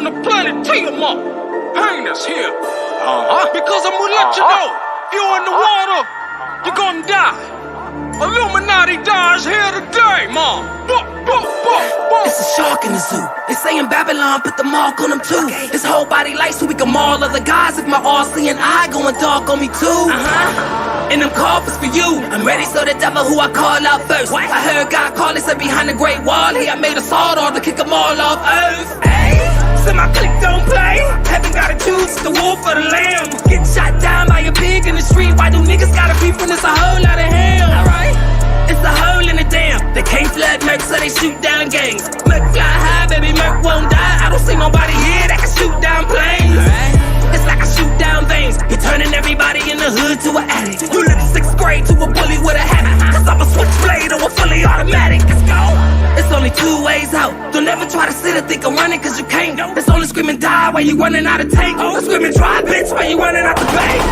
on the planet Tiamat. Pain is here. Because I'm gonna let you know, if you're in the water, you're gonna die. Illuminati dies here today, Mom. It's a shark in the zoo. They say in Babylon, put the mark on him too. His whole body light so we can maul other guys. If my all-seeing eye going dark on me too. And them coffers for you. I'm ready so the devil who I call out first. I heard God call, he said behind the great wall. He I made a sword off to kick them all off earth. Hey, so my click don't play. Heaven gotta choose the wolf or the lamb. Get shot down by a pig in the street. Why do niggas gotta beef when it's a whole lot of hell? Alright, it's a hole in the dam. They can't flood Merc, so they shoot down gangs. Merc fly high, baby, Merc won't die. I don't see nobody here that can shoot down planes. It's like I shoot down veins. You're turning everybody in the hood to an addict. You look 6th grade to a bully with a habit. Cause I'm a switchblade or a fully automatic. Let's go. It's only 2 ways out. Don't ever try to sit or think of running cause you can't. It's only screaming die while you running out of tank. Or screaming try bitch while you running out the bank.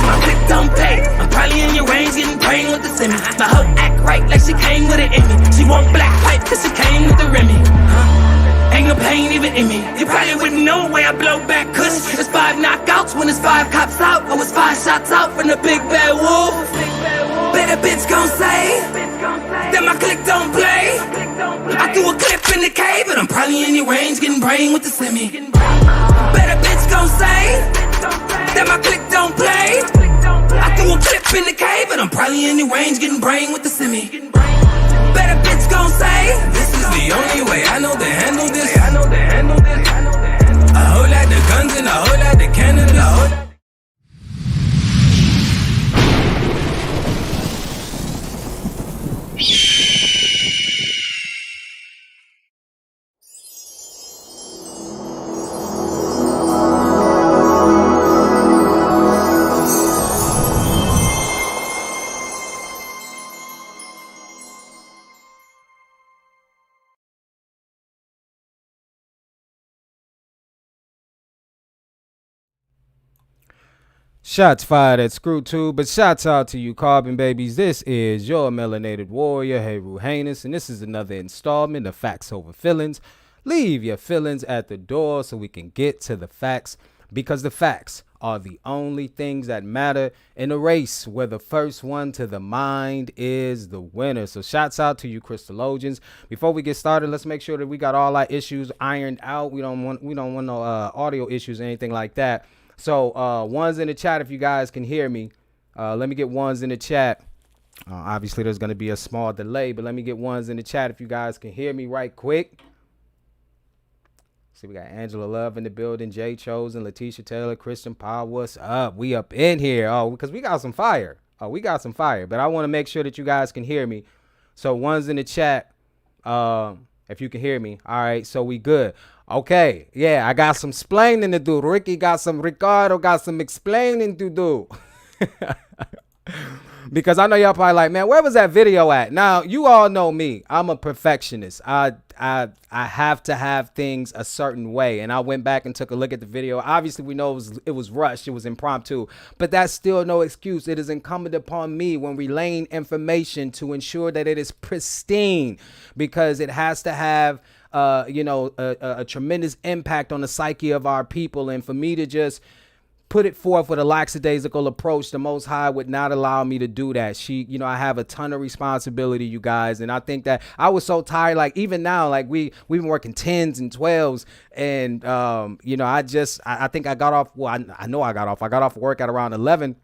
My click don't pay. I'm probably in your range getting brain with the semi. My hoe act right like she came with an Emmy. She want black pipe cause she came with the Remy. Ain't no pain even in me. You probably wouldn't know where I blow back kush. It's 5 knockouts when it's 5 cops out. Or it's 5 shots out from the big bad wolf. Better bitch gon' say that my click don't play. I threw a clip in the cave and I'm probably in your range getting brain with the semi. Better bitch gon' say that my click don't play. I threw a clip in the cave and I'm probably in the range getting brain with the semi. Better bitch gon' say this is the only way I know to handle this. A whole lot of guns and a whole lot of cannabis. Shots fired at ScrewTube, but shots out to you carbon babies. This is your melanated warrior, Heru Heinous, and this is another installment of Facts Over Feelings. Leave your feelings at the door so we can get to the facts, because the facts are the only things that matter in a race where the first one to the mind is the winner. So shots out to you Crystallogians. Before we get started, let's make sure that we got all our issues ironed out. We don't want no audio issues or anything like that. So ones in the chat if you guys can hear me. Let me get ones in the chat. Obviously there's going to be a small delay, but let me get ones in the chat if you guys can hear me right quick. See, we got Angela Love in the building, Jay Chosen, Letitia Taylor, Christian Powell. What's up? We up in here. Oh, because we got some fire. We got some fire, but I want to make sure that you guys can hear me. So ones in the chat if you can hear me. All right, so we good. Okay, yeah, I got some explaining to do. Ricardo got some explaining to do. Because I know y'all probably like, man, where was that video at? Now, you all know me. I'm a perfectionist. I have to have things a certain way. And I went back and took a look at the video. Obviously, we know it was rushed. It was impromptu. But that's still no excuse. It is incumbent upon me when relaying information to ensure that it is pristine. Because it has to have a tremendous impact on the psyche of our people. And for me to just put it forth with a lackadaisical approach, the Most High would not allow me to do that. I have a ton of responsibility, you guys. And I think that I was so tired, like even now, like we've been working 10s and 12s. And, I think I got off. Well, I know I got off work at around 11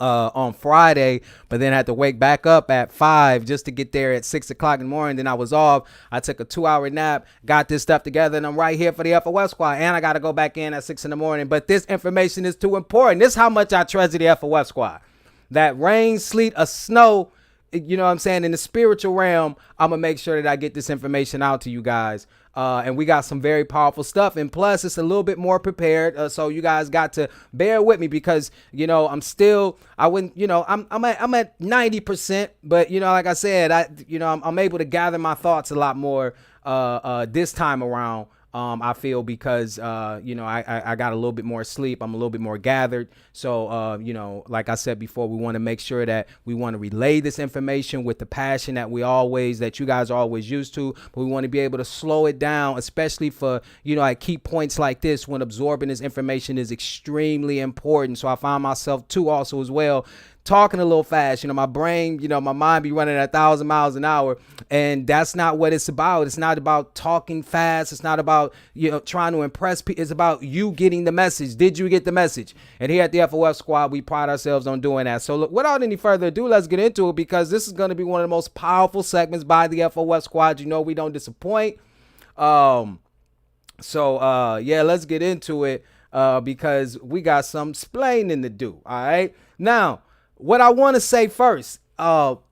on Friday, but then I had to wake back up at 5 just to get there at 6 o'clock in the morning. Then I was off. I took a 2-hour nap, got this stuff together, and I'm right here for the FOS squad. And I got to go back in at 6 in the morning. But this information is too important. This is how much I treasure the FOS squad. That rain, sleet, or snow, you know what I'm saying? In the spiritual realm, I'm going to make sure that I get this information out to you guys. And we got some very powerful stuff. And plus, it's a little bit more prepared. So you guys got to bear with me because, I'm at 90%. But, like I said, I'm able to gather my thoughts a lot more this time around. I feel because, I got a little bit more sleep. I'm a little bit more gathered. So, like I said before, we want to make sure that we want to relay this information with the passion that that you guys are always used to. But we want to be able to slow it down, especially for, at key points like this when absorbing this information is extremely important. So I find myself too also as well talking a little fast. My brain, my mind be running at 1,000 miles an hour, and that's not what it's about. It's not about talking fast. It's not about, trying to impress people. It's about you getting the message. Did you get the message? And here at the FOF Squad, we pride ourselves on doing that. So look, without any further ado, let's get into it, because this is going to be one of the most powerful segments by the FOF Squad. We don't disappoint. Yeah, let's get into it, because we got some explaining to do. All right. Now, what I want to say first,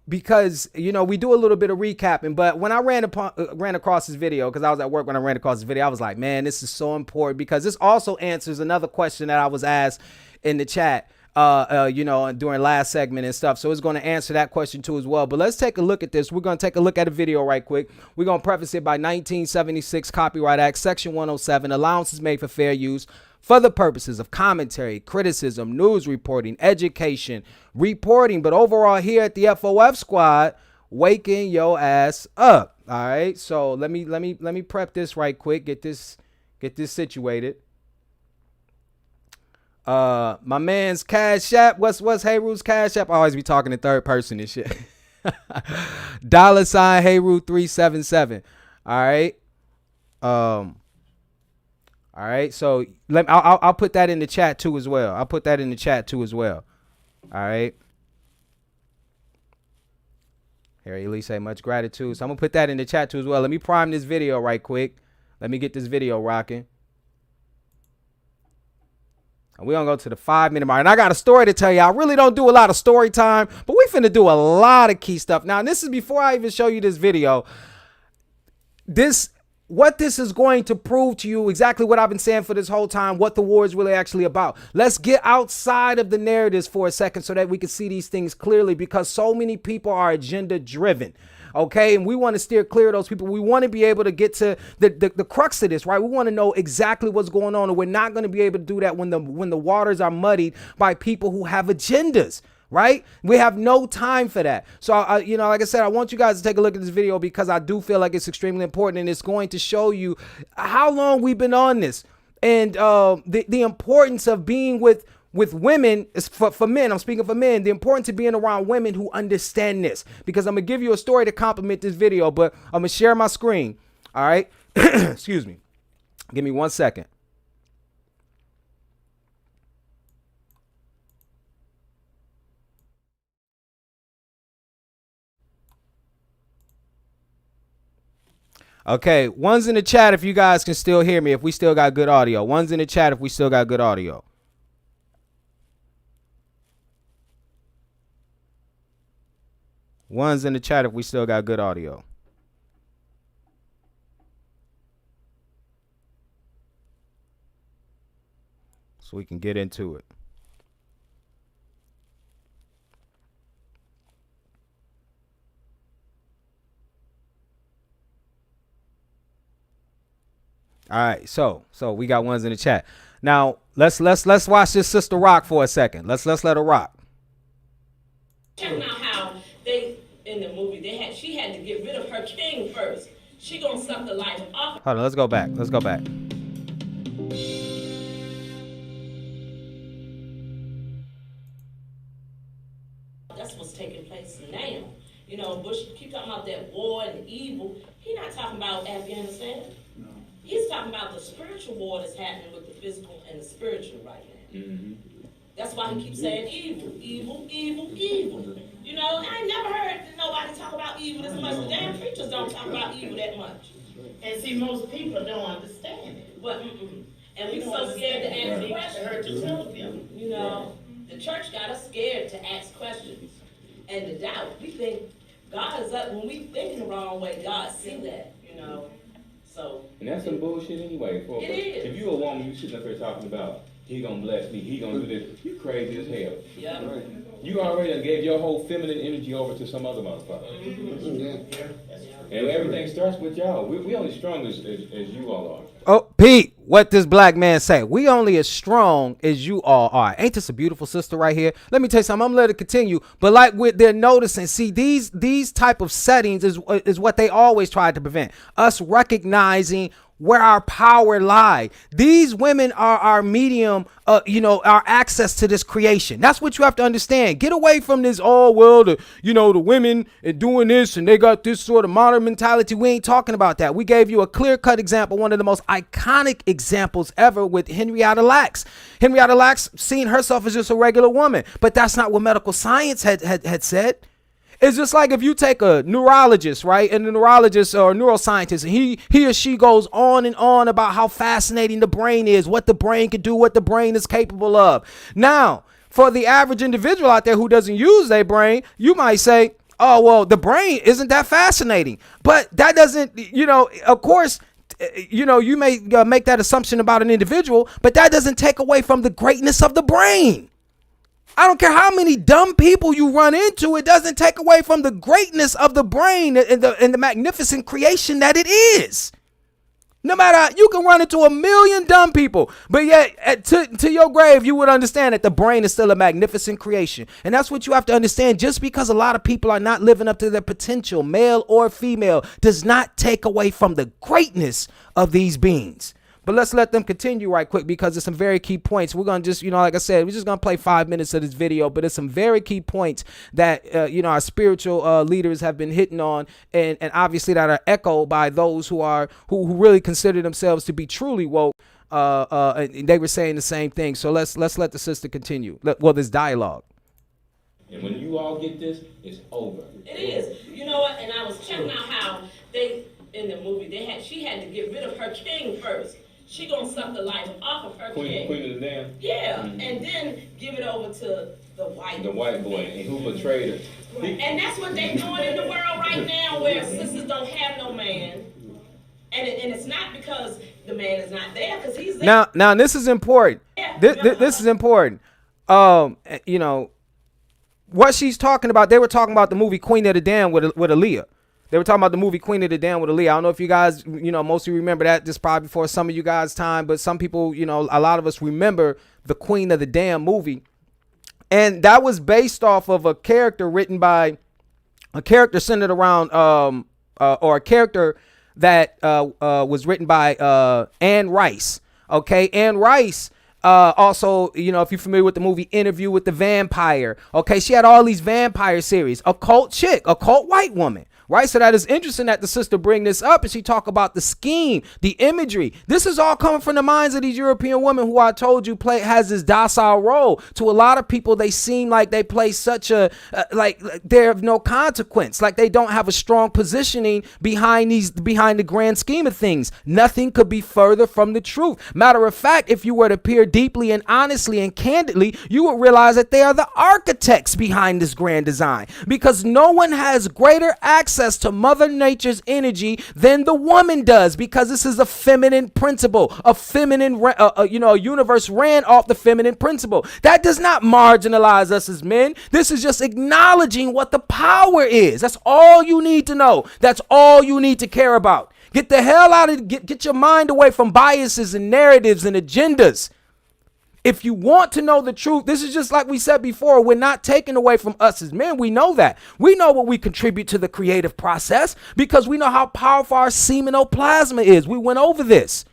because, we do a little bit of recapping, but when I ran across this video, because I was at work when I ran across this video, I was like, man, this is so important, because this also answers another question that I was asked in the chat, during last segment and stuff. So it's going to answer that question too as well. But let's take a look at this. We're going to take a look at a video right quick. We're going to preface it by 1976 Copyright Act, Section 107, allowances made for fair use for the purposes of commentary, criticism, news reporting, education, reporting. But overall, here at the FOF Squad, waking your ass up. All right. So let me prep this right quick. Get this situated. My man's Cash App. What's Hayru's Cash App? I always be talking in third person and shit. $ Hayru 377. All right. All right, so I'll put that in the chat too as well. All right. Harry Lee say much gratitude. So I'm gonna put that in the chat too as well. Let me prime this video right quick. Let me get this video rocking. And we're gonna go to the 5-minute mark. And I got a story to tell you. I really don't do a lot of story time, but we finna do a lot of key stuff. Now, and this is before I even show you this video. What this is going to prove to you, exactly what I've been saying for this whole time, what the war is really actually about. Let's get outside of the narratives for a second so that we can see these things clearly, because so many people are agenda driven. Okay, and we want to steer clear of those people. We want to be able to get to the crux of this, right? We want to know exactly what's going on, and we're not going to be able to do that when the waters are muddied by people who have agendas. Right? We have no time for that. So, like I said, I want you guys to take a look at this video, because I do feel like it's extremely important, and it's going to show you how long we've been on this, and the importance of being with women. For men, I'm speaking for men, the importance of being around women who understand this, because I'm going to give you a story to complement this video, but I'm going to share my screen. All right. Excuse me. Give me 1 second. Okay, one's in the chat if you guys can still hear me, if we still got good audio. One's in the chat if we still got good audio. One's in the chat if we still got good audio. So we can get into it. All right, so we got ones in the chat. Now let's watch this sister rock for a second. Let's let her rock. Checking out how they in the movie she had to get rid of her king first. She gonna suck the life off. Hold on, let's go back. That's what's taking place now. Bush keep talking about that war and evil. He not talking about Afghanistan. No. He's talking about the spiritual war that's happening with the physical and the spiritual right now. Mm-hmm. That's why he keeps saying evil, evil, evil, evil. I ain't never heard nobody talk about evil as much. The damn preachers don't talk about evil that much. And see, most people don't understand it. But and we so scared to ask questions. The church got us scared to ask questions and to doubt. We think God is up when we think in the wrong way. God see that, So. And that's some bullshit anyway. It is. If you a woman, you sitting up here talking about, he gonna bless me, he gonna do this, you crazy as hell. Yeah. Right. You already done gave your whole feminine energy over to some other motherfucker. And everything starts with y'all. We only strong as you all are. Oh, Pete, what this black man say? We only as strong as you all are. Ain't this a beautiful sister right here? Let me tell you something. I'm gonna let it continue. But like they're noticing, see, these type of settings is what they always tried to prevent. Us recognizing where our power lie. These women are our medium, our access to this creation. That's what you have to understand. Get away from this, the women are doing this and they got this sort of modern mentality. We ain't talking about that. We gave you a clear-cut example, one of the most iconic examples ever with Henrietta Lacks. Henrietta Lacks seen herself as just a regular woman, but that's not what medical science had said. It's just like if you take a neurologist, right? And the neurologist or neuroscientist, and he or she goes on and on about how fascinating the brain is, what the brain can do, what the brain is capable of. Now, for the average individual out there who doesn't use their brain, you might say, oh, well, the brain isn't that fascinating. But that doesn't, of course, you may make that assumption about an individual, but that doesn't take away from the greatness of the brain. I don't care how many dumb people you run into, it doesn't take away from the greatness of the brain and the magnificent creation that it is. No matter, you can run into a million dumb people, but yet to your grave, you would understand that the brain is still a magnificent creation. And that's what you have to understand. Just because a lot of people are not living up to their potential, male or female, does not take away from the greatness of these beings. But let's let them continue right quick because there's some very key points. We're going to just, like I said, we're just going to play 5 minutes of this video, but there's some very key points that, our spiritual leaders have been hitting on and obviously that are echoed by those who really consider themselves to be truly woke. And they were saying the same thing. So let's let the sister continue. This dialogue. And when you all get this, it's over. It is. You know what? And I was checking out how in the movie, she had to get rid of her king first. She gonna suck the life off of her king. Queen of the Dam? Yeah, and then give it over to the white boy, and who betrayed her. Right. And that's what they doing in the world right now, where sisters don't have no man. And it's not because the man is not there, because he's there. Now this is important. Yeah. This is important. What she's talking about, they were talking about the movie Queen of the Dam with Aaliyah. They were talking about the movie Queen of the Dam with Aaliyah. I don't know if you guys, mostly remember that. This probably before some of you guys' time, but some people, a lot of us remember the Queen of the Dam movie. And that was based off of a character centered around, or a character that was written by Anne Rice. Okay, Anne Rice. Also, if you're familiar with the movie Interview with the Vampire, okay, she had all these vampire series, a cult white woman. Right, so that is interesting that the sister bring this up and she talk about the scheme, the imagery. This is all coming from the minds of these European women who I told you has this docile role. To a lot of people, they seem like they play such a like they're of no consequence, like they don't have a strong positioning behind the grand scheme of things. Nothing could be further from the truth. Matter of fact, if you were to peer deeply and honestly and candidly, you would realize that they are the architects behind this grand design, because no one has greater access to Mother Nature's energy than the woman does, because this is a feminine principle, a universe ran off the feminine principle. That does not marginalize us as men. This is just acknowledging what the power is. That's all you need to know. That's all you need to care about. Get the hell out of get your mind away from biases and narratives and agendas. If you want to know the truth, this is just like we said before. We're not taken away from us as men. We know that. We know what we contribute to the creative process because we know how powerful our seminal plasma is. We went over this.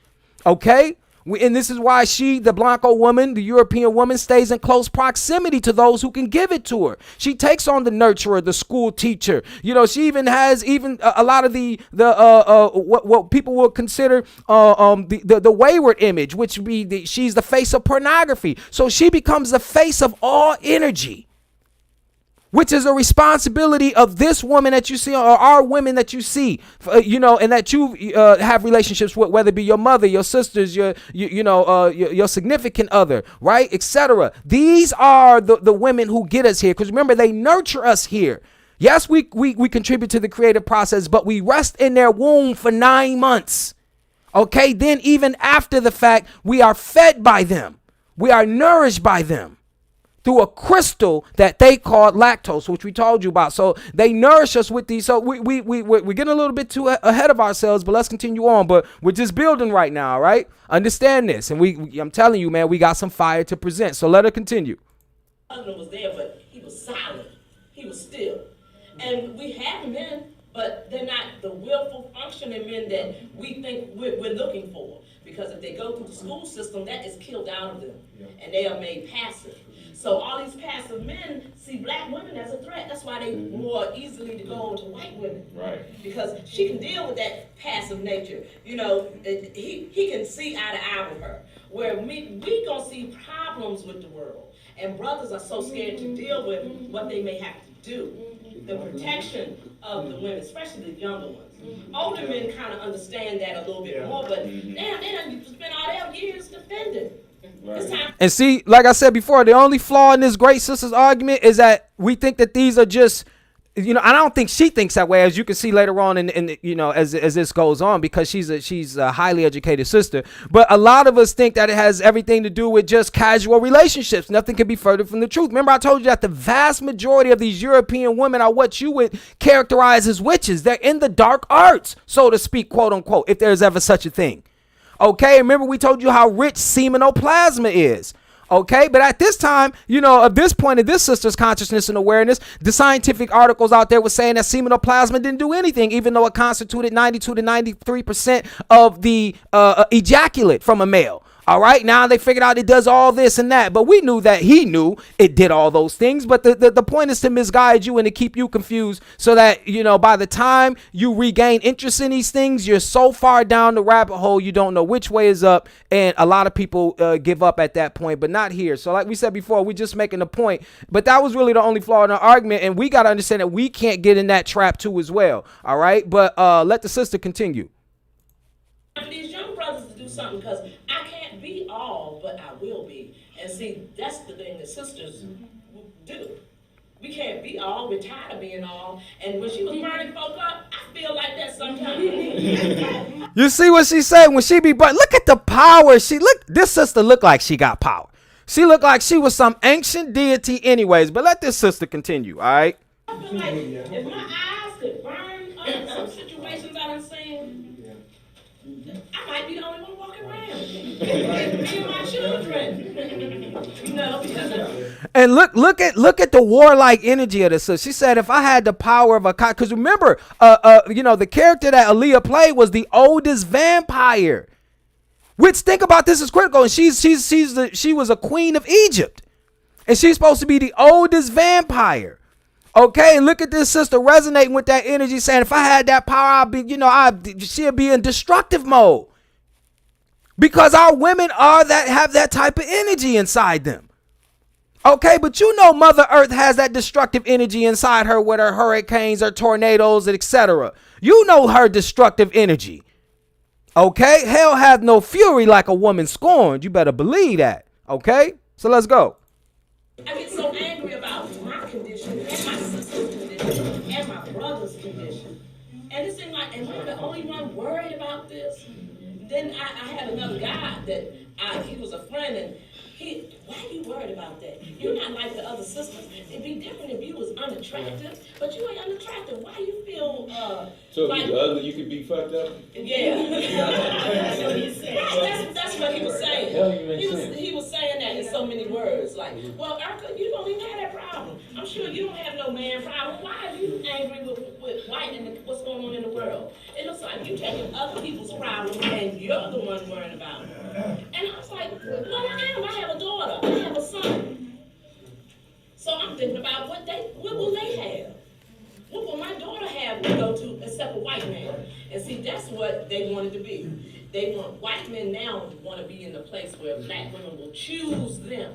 Okay? And this is why the Blanco woman, the European woman, stays in close proximity to those who can give it to her. She takes on the nurturer, the school teacher. She even has a lot of what people would consider the wayward image, which would be she's the face of pornography. So she becomes the face of all energy, which is a responsibility of this woman that you see, or our women that you see, and that you have relationships with, whether it be your mother, your sisters, your significant other, right, etc. These are the women who get us here, because remember, they nurture us here. Yes, we contribute to the creative process, but we rest in their womb for 9 months. Okay, then even after the fact, we are fed by them. We are nourished by them through a crystal that they call lactose, which we told you about. So they nourish us with these. So we're getting a little bit too ahead of ourselves, but let's continue on. But we're just building right now, right? Understand this. And I'm telling you, man, we got some fire to present. So let her continue. Husband was there, but he was silent. He was still. And we have men, but they're not the willful, functioning men that we think we're looking for. Because if they go through the school system, that is killed out of them. And they are made passive. So all these passive men see black women as a threat. That's why they more easily to go to white women. Right. Because she can deal with that passive nature. You know, he can see eye to eye with her. Where we gonna see problems with the world. And brothers are so scared to deal with what they may have to do. The protection of the women, especially the younger ones. Older men kind of understand that a little bit more, but damn, they done spend all their years defending. It's time. And see, like I said before, the only flaw in this great sister's argument is that we think that these are just, you know, I don't think she thinks that way, as you can see later on in you know, as this goes on, because she's a highly educated sister. But a lot of us think that it has everything to do with just casual relationships. Nothing can be further from the truth. Remember, I told you that the vast majority of these European women are what you would characterize as witches. They're in the dark arts, so to speak, quote unquote, if there's ever such a thing. Okay, remember we told you how rich seminoplasma is. Okay, but at this time, you know, at this point in this sister's consciousness and awareness, the scientific articles out there were saying that seminoplasma didn't do anything, even though it constituted 92 to 93% of the ejaculate from a male. All right, now they figured out it does all this and that, but we knew that he knew it did all those things. But the point is to misguide you and to keep you confused so that, you know, by the time you regain interest in these things, you're so far down the rabbit hole, you don't know which way is up. And a lot of people give up at that point, but not here. So like we said before, we're just making a point. But that was really the only flaw in our argument. And we got to understand that we can't get in that trap too as well. All right, but let the sister continue. For these young brothers to do something, because I can't be all, but I will be. And see, that's the thing that sisters do. We can't be all. We're tired of being all. And when she was burning folk up, I feel like that sometimes. You see what she said when she be burnt? Look at the power. This sister looked like she got power. She looked like she was some ancient deity anyways. But let this sister continue, all right? I feel like if my eyes could burn up some situations I done seen, I might be the only one walking around. Me and my children. You know, because and look at the warlike energy of this. So she said, if I had the power of a cock, because remember, you know, the character that Aaliyah played was the oldest vampire. Which, think about this, is critical. And she was a queen of Egypt, and she's supposed to be the oldest vampire. Okay, and look at this sister resonating with that energy, saying, if I had that power, she'd be in destructive mode. Because our women have that type of energy inside them. Okay, but you know Mother Earth has that destructive energy inside her with her hurricanes, her tornadoes, etc. You know her destructive energy. Okay, hell hath no fury like a woman scorned. You better believe that. Okay, so let's go. I get so angry about my condition and my sister's condition and my brother's condition. And it seemed like, am I the only one worried about this? Then I had another guy that he was a friend, and why are you worried about that? You're not like the other sisters. It'd be different if you was unattractive, but you ain't unattractive. Why you feel so like, if you ugly, you could be fucked up? Yeah. That's what he said. That's what he was saying. He was saying that in so many words. Like, well, Erica, you don't even have that problem. I'm sure you don't have no man problem. Why are you angry with white and what's going on in the world? It looks like you taking other people's problems and you're the one worrying about it. And I was like, well, I am. I have a daughter. I have a son. So I'm thinking about what will they have? What will my daughter have to go to except a white man? And see, that's what they wanted to be. They want white men now want to be in the place where black women will choose them.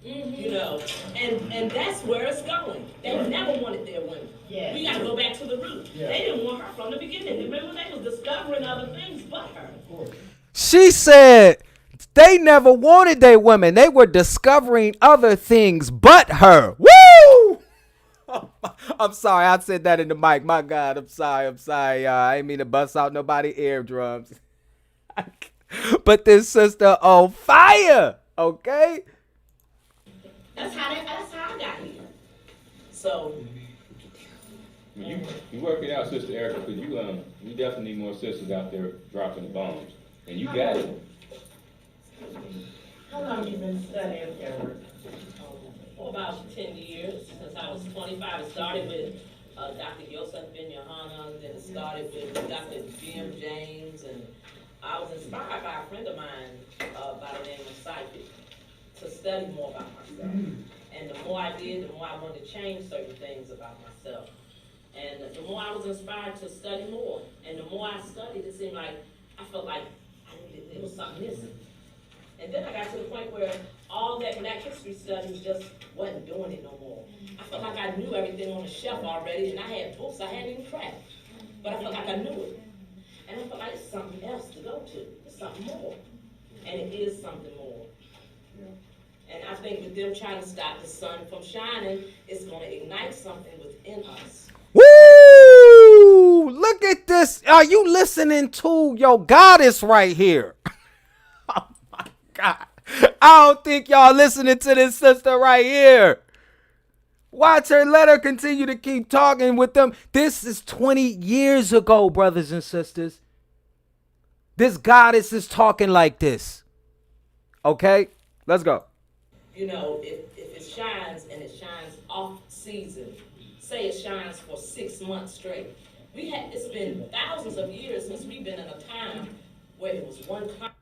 You know, and that's where it's going. They never wanted their women. Yeah. We got to go back to the root. Yeah. They didn't want her from the beginning. Remember, they was discovering other things but her. She said they never wanted their women. They were discovering other things but her. Woo! I'm sorry. I said that in the mic. My God, I'm sorry. I ain't mean to bust out nobody eardrums. But this sister on fire, okay? That's how I got here. So You work it out, Sister Erica, because you definitely need more sisters out there dropping bombs. And you got it. How long you been studying, Erica? for about 10 years, since I was 25. It started with Dr. Yosef Ben Yohanan, then it started with Dr. Jim James, and I was inspired by a friend of mine by the name of Psychic to study more about myself. And the more I did, the more I wanted to change certain things about myself. And the more I was inspired to study more, and the more I studied, it seemed like I felt like there was something missing. And then I got to the point where all that Black history studies just wasn't doing it no more. I felt like I knew everything on the shelf already, and I had books I hadn't even cracked. But I felt like I knew it. And I felt like it's something else to go to. It's something more. And it is something more. And I think with them trying to stop the sun from shining, it's going to ignite something within us. Woo! Look at this. Are you listening to your goddess right here? Oh my God. I don't think y'all listening to this sister right here. Watch her. Let her continue to keep talking with them. This is 20 years ago, brothers and sisters. This goddess is talking like this. Okay? Let's go. You know, if it shines and it shines off season, say it shines for 6 months straight. It's been thousands of years since we've been in a time where it was one kind.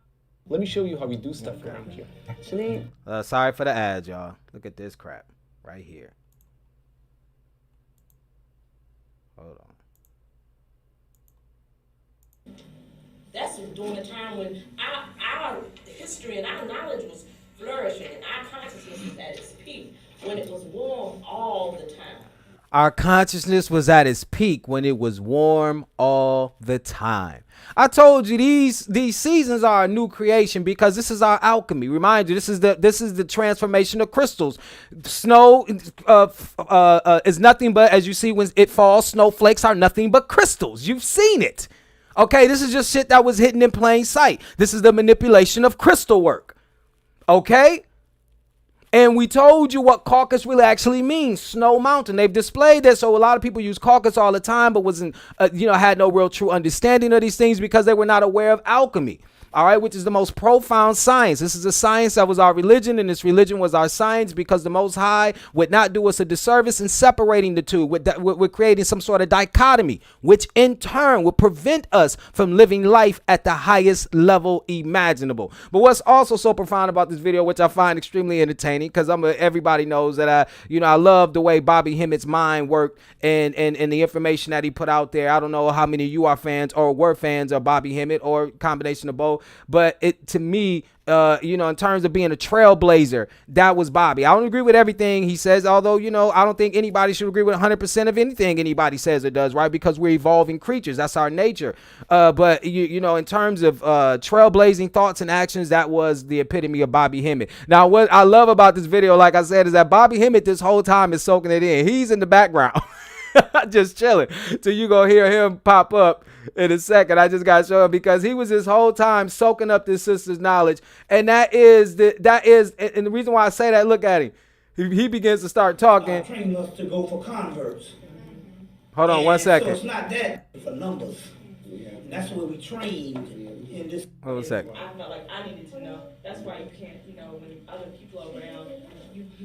Let me show you how we do stuff around here. Actually, Sorry for the ads, y'all. Look at this crap right here. Hold on. That's during the time when our history and our knowledge was flourishing and our consciousness was at its peak, when it was warm all the time. Our consciousness was at its peak when it was warm all the time. I told you these seasons are a new creation because this is our alchemy. Remind you, this is the transformation of crystals. Snow is nothing but, as you see when it falls, snowflakes are nothing but crystals. You've seen it. Okay, this is just shit that was hidden in plain sight. This is the manipulation of crystal work. Okay? And we told you what Caucasus really actually means, snow mountain. They've displayed this, so a lot of people use Caucasus all the time, but wasn't, had no real true understanding of these things because they were not aware of alchemy. All right, which is the most profound science. This is a science that was our religion, and this religion was our science because the Most High would not do us a disservice in separating the two. We're creating some sort of dichotomy, which in turn would prevent us from living life at the highest level imaginable. But what's also so profound about this video, which I find extremely entertaining, because everybody knows that I love the way Bobby Hemmitt's mind worked and the information that he put out there. I don't know how many of you are fans or were fans of Bobby Hemmett or combination of both. But to me, in terms of being a trailblazer, that was Bobby. I don't agree with everything he says, although, I don't think anybody should agree with 100% of anything anybody says or does, right? Because we're evolving creatures. That's our nature. But, in terms of trailblazing thoughts and actions, that was the epitome of Bobby Hemmett. Now, what I love about this video, like I said, is that Bobby Hemmett this whole time is soaking it in. He's in the background. Just chilling till you gonna hear him pop up in a second. I just gotta show him because he was this whole time soaking up this sister's knowledge, and and the reason why I say that, look at him. He begins to start talking. Training us to go for converts. Hold on one second. So it's not that for numbers. And that's where we trained in this. Hold on a second. I felt like I needed to know. That's why you can't, when other people are around.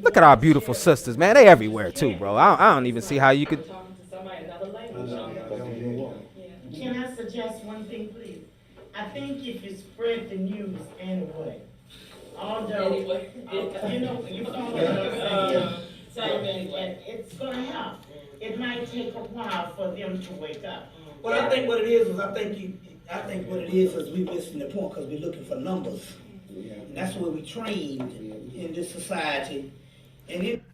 Look at our beautiful sisters, man. They everywhere too, bro. I don't even see how you could. Talking to somebody another language. Can I suggest one thing, please? I think if you spread the news anyway, although, you follow what I'm saying, and it's going to help. It might take a while for them to wake up. Well, I think what it is what it is we missing the point because we're looking for numbers. And that's where we trained in this society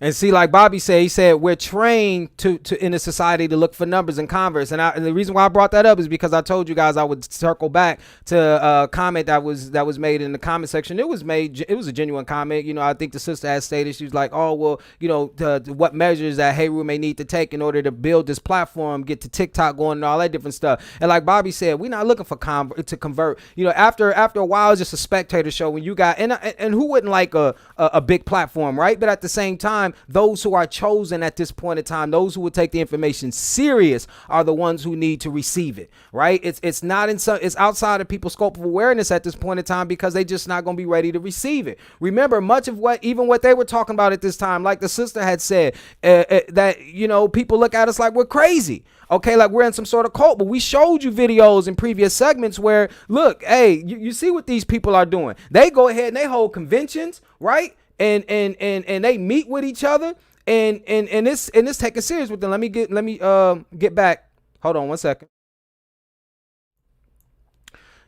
And see, like Bobby said, he said we're trained to in a society to look for numbers in converse. And the reason why I brought that up is because I told you guys I would circle back to a comment that was made in the comment section. It was a genuine comment. You know, I think the sister had stated, she was like, oh, well, you know, what measures that Hey Rue may need to take in order to build this platform, get to TikTok going and all that different stuff. And like Bobby said, we're not looking for to convert. You know, after a while, it's just a spectator show when you got, and who wouldn't like a big platform, right? But at the same time, those who are chosen at this point in time, those who would take the information serious, are the ones who need to receive it, right? It's not it's outside of people's scope of awareness at this point in time because they just not going to be ready to receive it. Remember, much of what they were talking about at this time, like the sister had said, that, you know, people look at us like we're crazy. Okay, like we're in some sort of cult, but we showed you videos in previous segments where, look, hey, you see what these people are doing. They go ahead and they hold conventions, right? And they meet with each other, and it's taken serious with them. Let me get back. Hold on one second.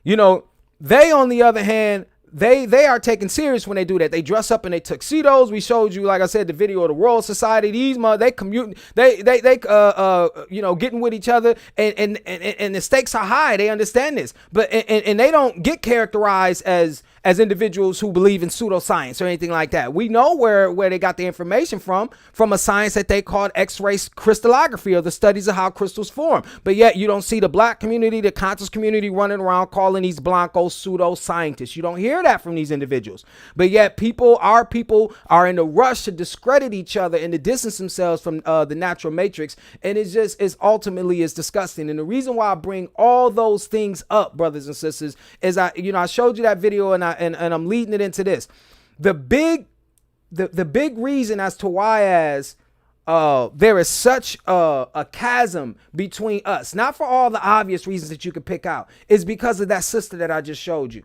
You know, they, on the other hand, they are taken serious when they do that. They dress up in their tuxedos. We showed you, like I said, the video of the Royal Society. These they commute, they you know, getting with each other, and the stakes are high. They understand this, but and they don't get characterized as individuals who believe in pseudoscience or anything like that. We know where they got the information from a science that they called X-ray crystallography, or the studies of how crystals form. But yet you don't see the black community, the conscious community running around calling these blancos pseudoscientists. You don't hear that from these individuals. But yet our people are in a rush to discredit each other and to distance themselves from the natural matrix. And it's ultimately disgusting. And the reason why I bring all those things up, brothers and sisters, is I showed you that video, and I'm leading it into this. The big reason as to why there is such a chasm between us, not for all the obvious reasons that you could pick out, is because of that sister that I just showed you.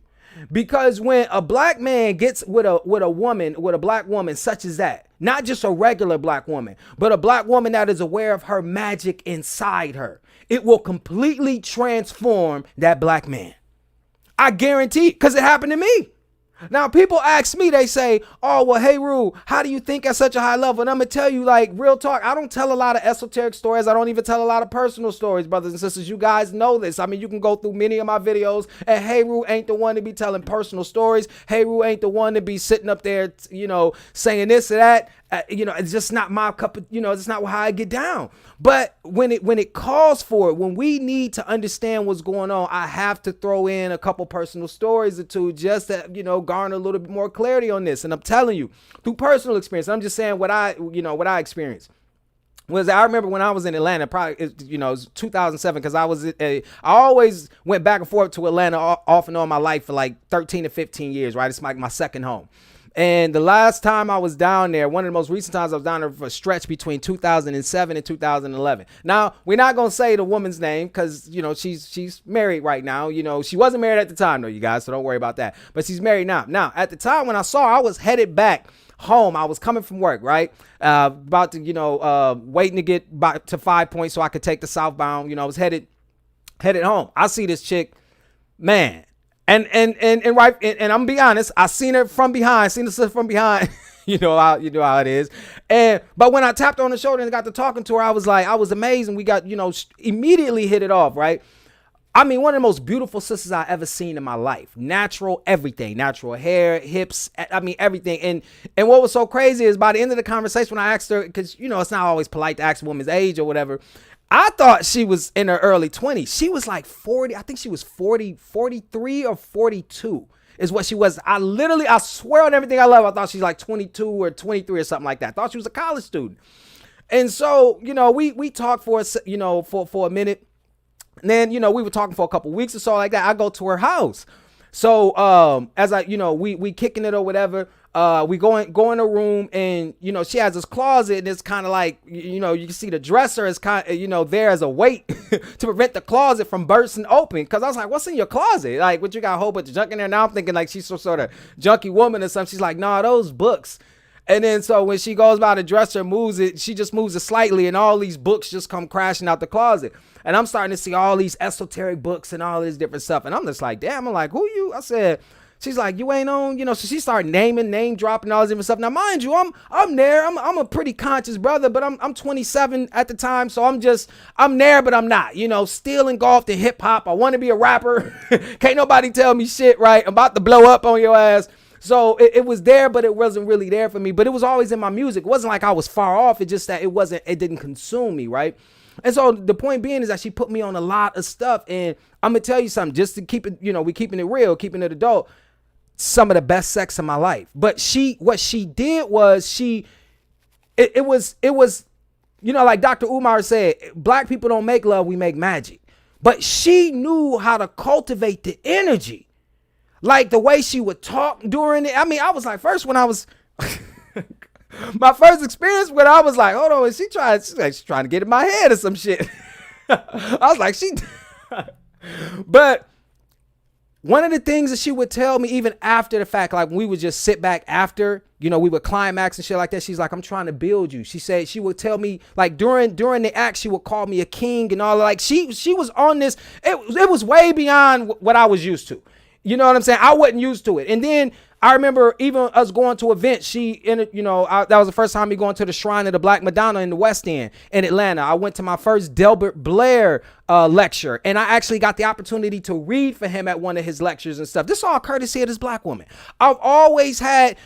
Because when a black man gets with a black woman such as that, not just a regular black woman, but a black woman that is aware of her magic inside her, it will completely transform that black man. I guarantee, because it happened to me. Now, people ask me, they say, oh, well, hey, Rue, how do you think at such a high level? And I'm going to tell you, like, real talk, I don't tell a lot of esoteric stories. I don't even tell a lot of personal stories, brothers and sisters. You guys know this. I mean, you can go through many of my videos, and Hey Rue ain't the one to be telling personal stories. Hey Rue ain't the one to be sitting up there, you know, saying this or that. You know, it's just not my cup of, it's not how I get down. But when it calls for it, when we need to understand what's going on, I have to throw in a couple personal stories or two just to, garner a little bit more clarity on this. And I'm telling you, through personal experience, I'm just saying what I experienced. I remember when I was in Atlanta, probably, it was 2007, because I always went back and forth to Atlanta off and on my life for like 13 to 15 years, right? It's like my second home. And the last time I was down there, one of the most recent times I was down there for a stretch between 2007 and 2011. Now, we're not going to say the woman's name because, she's married right now. She wasn't married at the time, though, you guys, so don't worry about that. But she's married now. Now, at the time when I saw her, I was headed back home. I was coming from work, right? About to, waiting to get back to 5 Points so I could take the southbound. I was headed home. I see this chick, man. And I'm gonna be honest, I seen her from behind, seen the sister from behind. you know how it is. But when I tapped her on the shoulder and got to talking to her, I was amazed, and we got, immediately hit it off, right? I mean, one of the most beautiful sisters I ever seen in my life. Natural everything, natural hair, hips, I mean, everything. And what was so crazy is by the end of the conversation, when I asked her, because, it's not always polite to ask a woman's age or whatever, I thought she was in her early 20s. She was like 40. I think she was 43 or 42 is what she was. I swear on everything I love, I thought she's like 22 or 23 or something like that. I thought she was a college student. And so, we talked for a minute. And then, we were talking for a couple weeks or so like that. I go to her house. So as we kicking it or whatever, we go in a room, and she has this closet, and it's kind of like you can see the dresser is kind of there as a weight to prevent the closet from bursting open. Because I was like, what's in your closet? Like, what, you got a whole bunch of junk in there? Now I'm thinking like she's some sort of junky woman or something. She's like, nah, those books. And then so when she goes by the dresser, she just moves it slightly, and all these books just come crashing out the closet. And I'm starting to see all these esoteric books and all this different stuff. And I'm just like, damn, I'm like, who you? I said, She's like, you ain't on, so she started name dropping all this different stuff. Now, mind you, I'm there. I'm a pretty conscious brother, but I'm 27 at the time. So I'm there, but I'm not, still engulfed in hip hop. I want to be a rapper. Can't nobody tell me shit, right? I'm about to blow up on your ass. So it was there, but it wasn't really there for me. But it was always in my music. It wasn't like I was far off. It's just that it didn't consume me, right? And so the point being is that she put me on a lot of stuff. And I'm going to tell you something, just to keep it, we keeping it real, keeping it adult. Some of the best sex of my life. But what she did was it was, like Dr. Umar said, black people don't make love, we make magic. But she knew how to cultivate the energy. Like the way she would talk during it. I mean, I was like, first when I was, my first experience when I was like, hold on, she's trying to get in my head or some shit. I was like, but one of the things that she would tell me even after the fact, like we would just sit back after, we would climax and shit like that. She's like, I'm trying to build you. She said she would tell me like during the act, she would call me a king and all. Like she was on this. It was way beyond what I was used to. You know what I'm saying? I wasn't used to it. And then I remember even us going to events. That was the first time me going to the Shrine of the Black Madonna in the West End in Atlanta. I went to my first Delbert Blair lecture, and I actually got the opportunity to read for him at one of his lectures and stuff. This is all courtesy of this black woman. I've always had,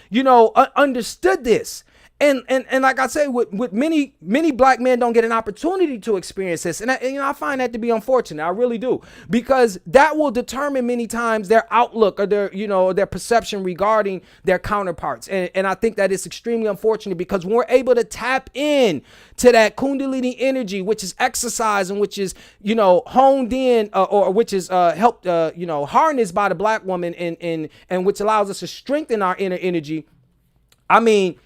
understood this. And like I say, with many black men don't get an opportunity to experience this. And I find that to be unfortunate. I really do, because that will determine many times their outlook or their perception regarding their counterparts. And I think that it's extremely unfortunate, because when we're able to tap in to that Kundalini energy, which is exercised and which is, honed in or which is helped, harnessed by the black woman and which allows us to strengthen our inner energy. I mean,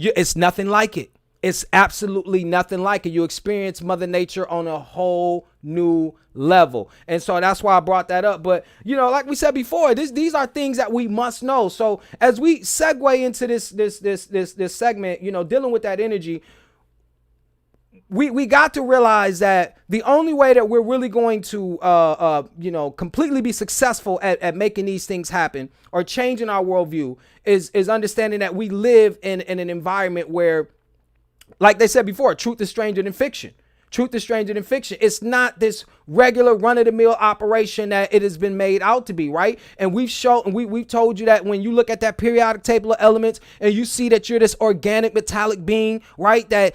it's nothing like it. It's absolutely nothing like it. You experience Mother Nature on a whole new level. And so that's why I brought that up. But, like we said before, these are things that we must know. So as we segue into this segment, dealing with that energy, we got to realize that the only way that we're really going to, completely be successful at making these things happen or changing our worldview is understanding that we live in an environment where, like they said before, truth is stranger than fiction. Truth is stranger than fiction. It's not this regular run-of-the-mill operation that it has been made out to be, right? And we've told you that when you look at that periodic table of elements and you see that you're this organic metallic being, right? That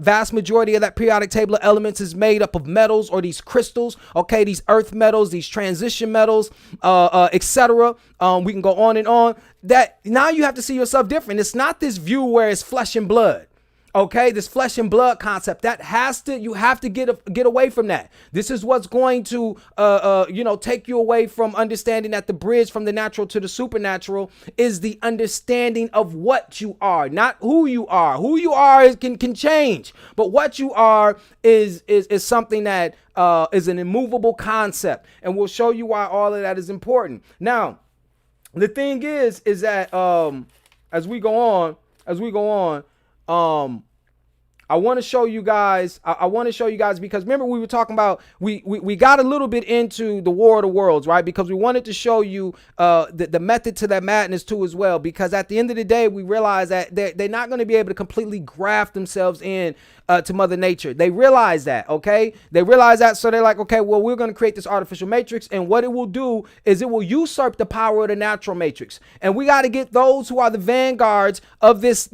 vast majority of that periodic table of elements is made up of metals or these crystals, okay? These earth metals, these transition metals, etc. We can go on and on. That now you have to see yourself different. It's not this view where it's flesh and blood. Okay, this flesh and blood concept you have to get away from that. This is what's going to, take you away from understanding that the bridge from the natural to the supernatural is the understanding of what you are, not who you are. Who you are can change, but what you are is something that is an immovable concept, and we'll show you why all of that is important. Now, the thing is that as we go on. I want to show you guys. I want to show you guys because remember we were talking about we got a little bit into the War of the Worlds, right? Because we wanted to show you the method to that madness too as well. Because at the end of the day, we realize that they're not going to be able to completely graft themselves in to Mother Nature. They realize that, okay? They realize that, so they're like, okay, well, we're going to create this artificial matrix, and what it will do is it will usurp the power of the natural matrix, and we got to get those who are the vanguards of this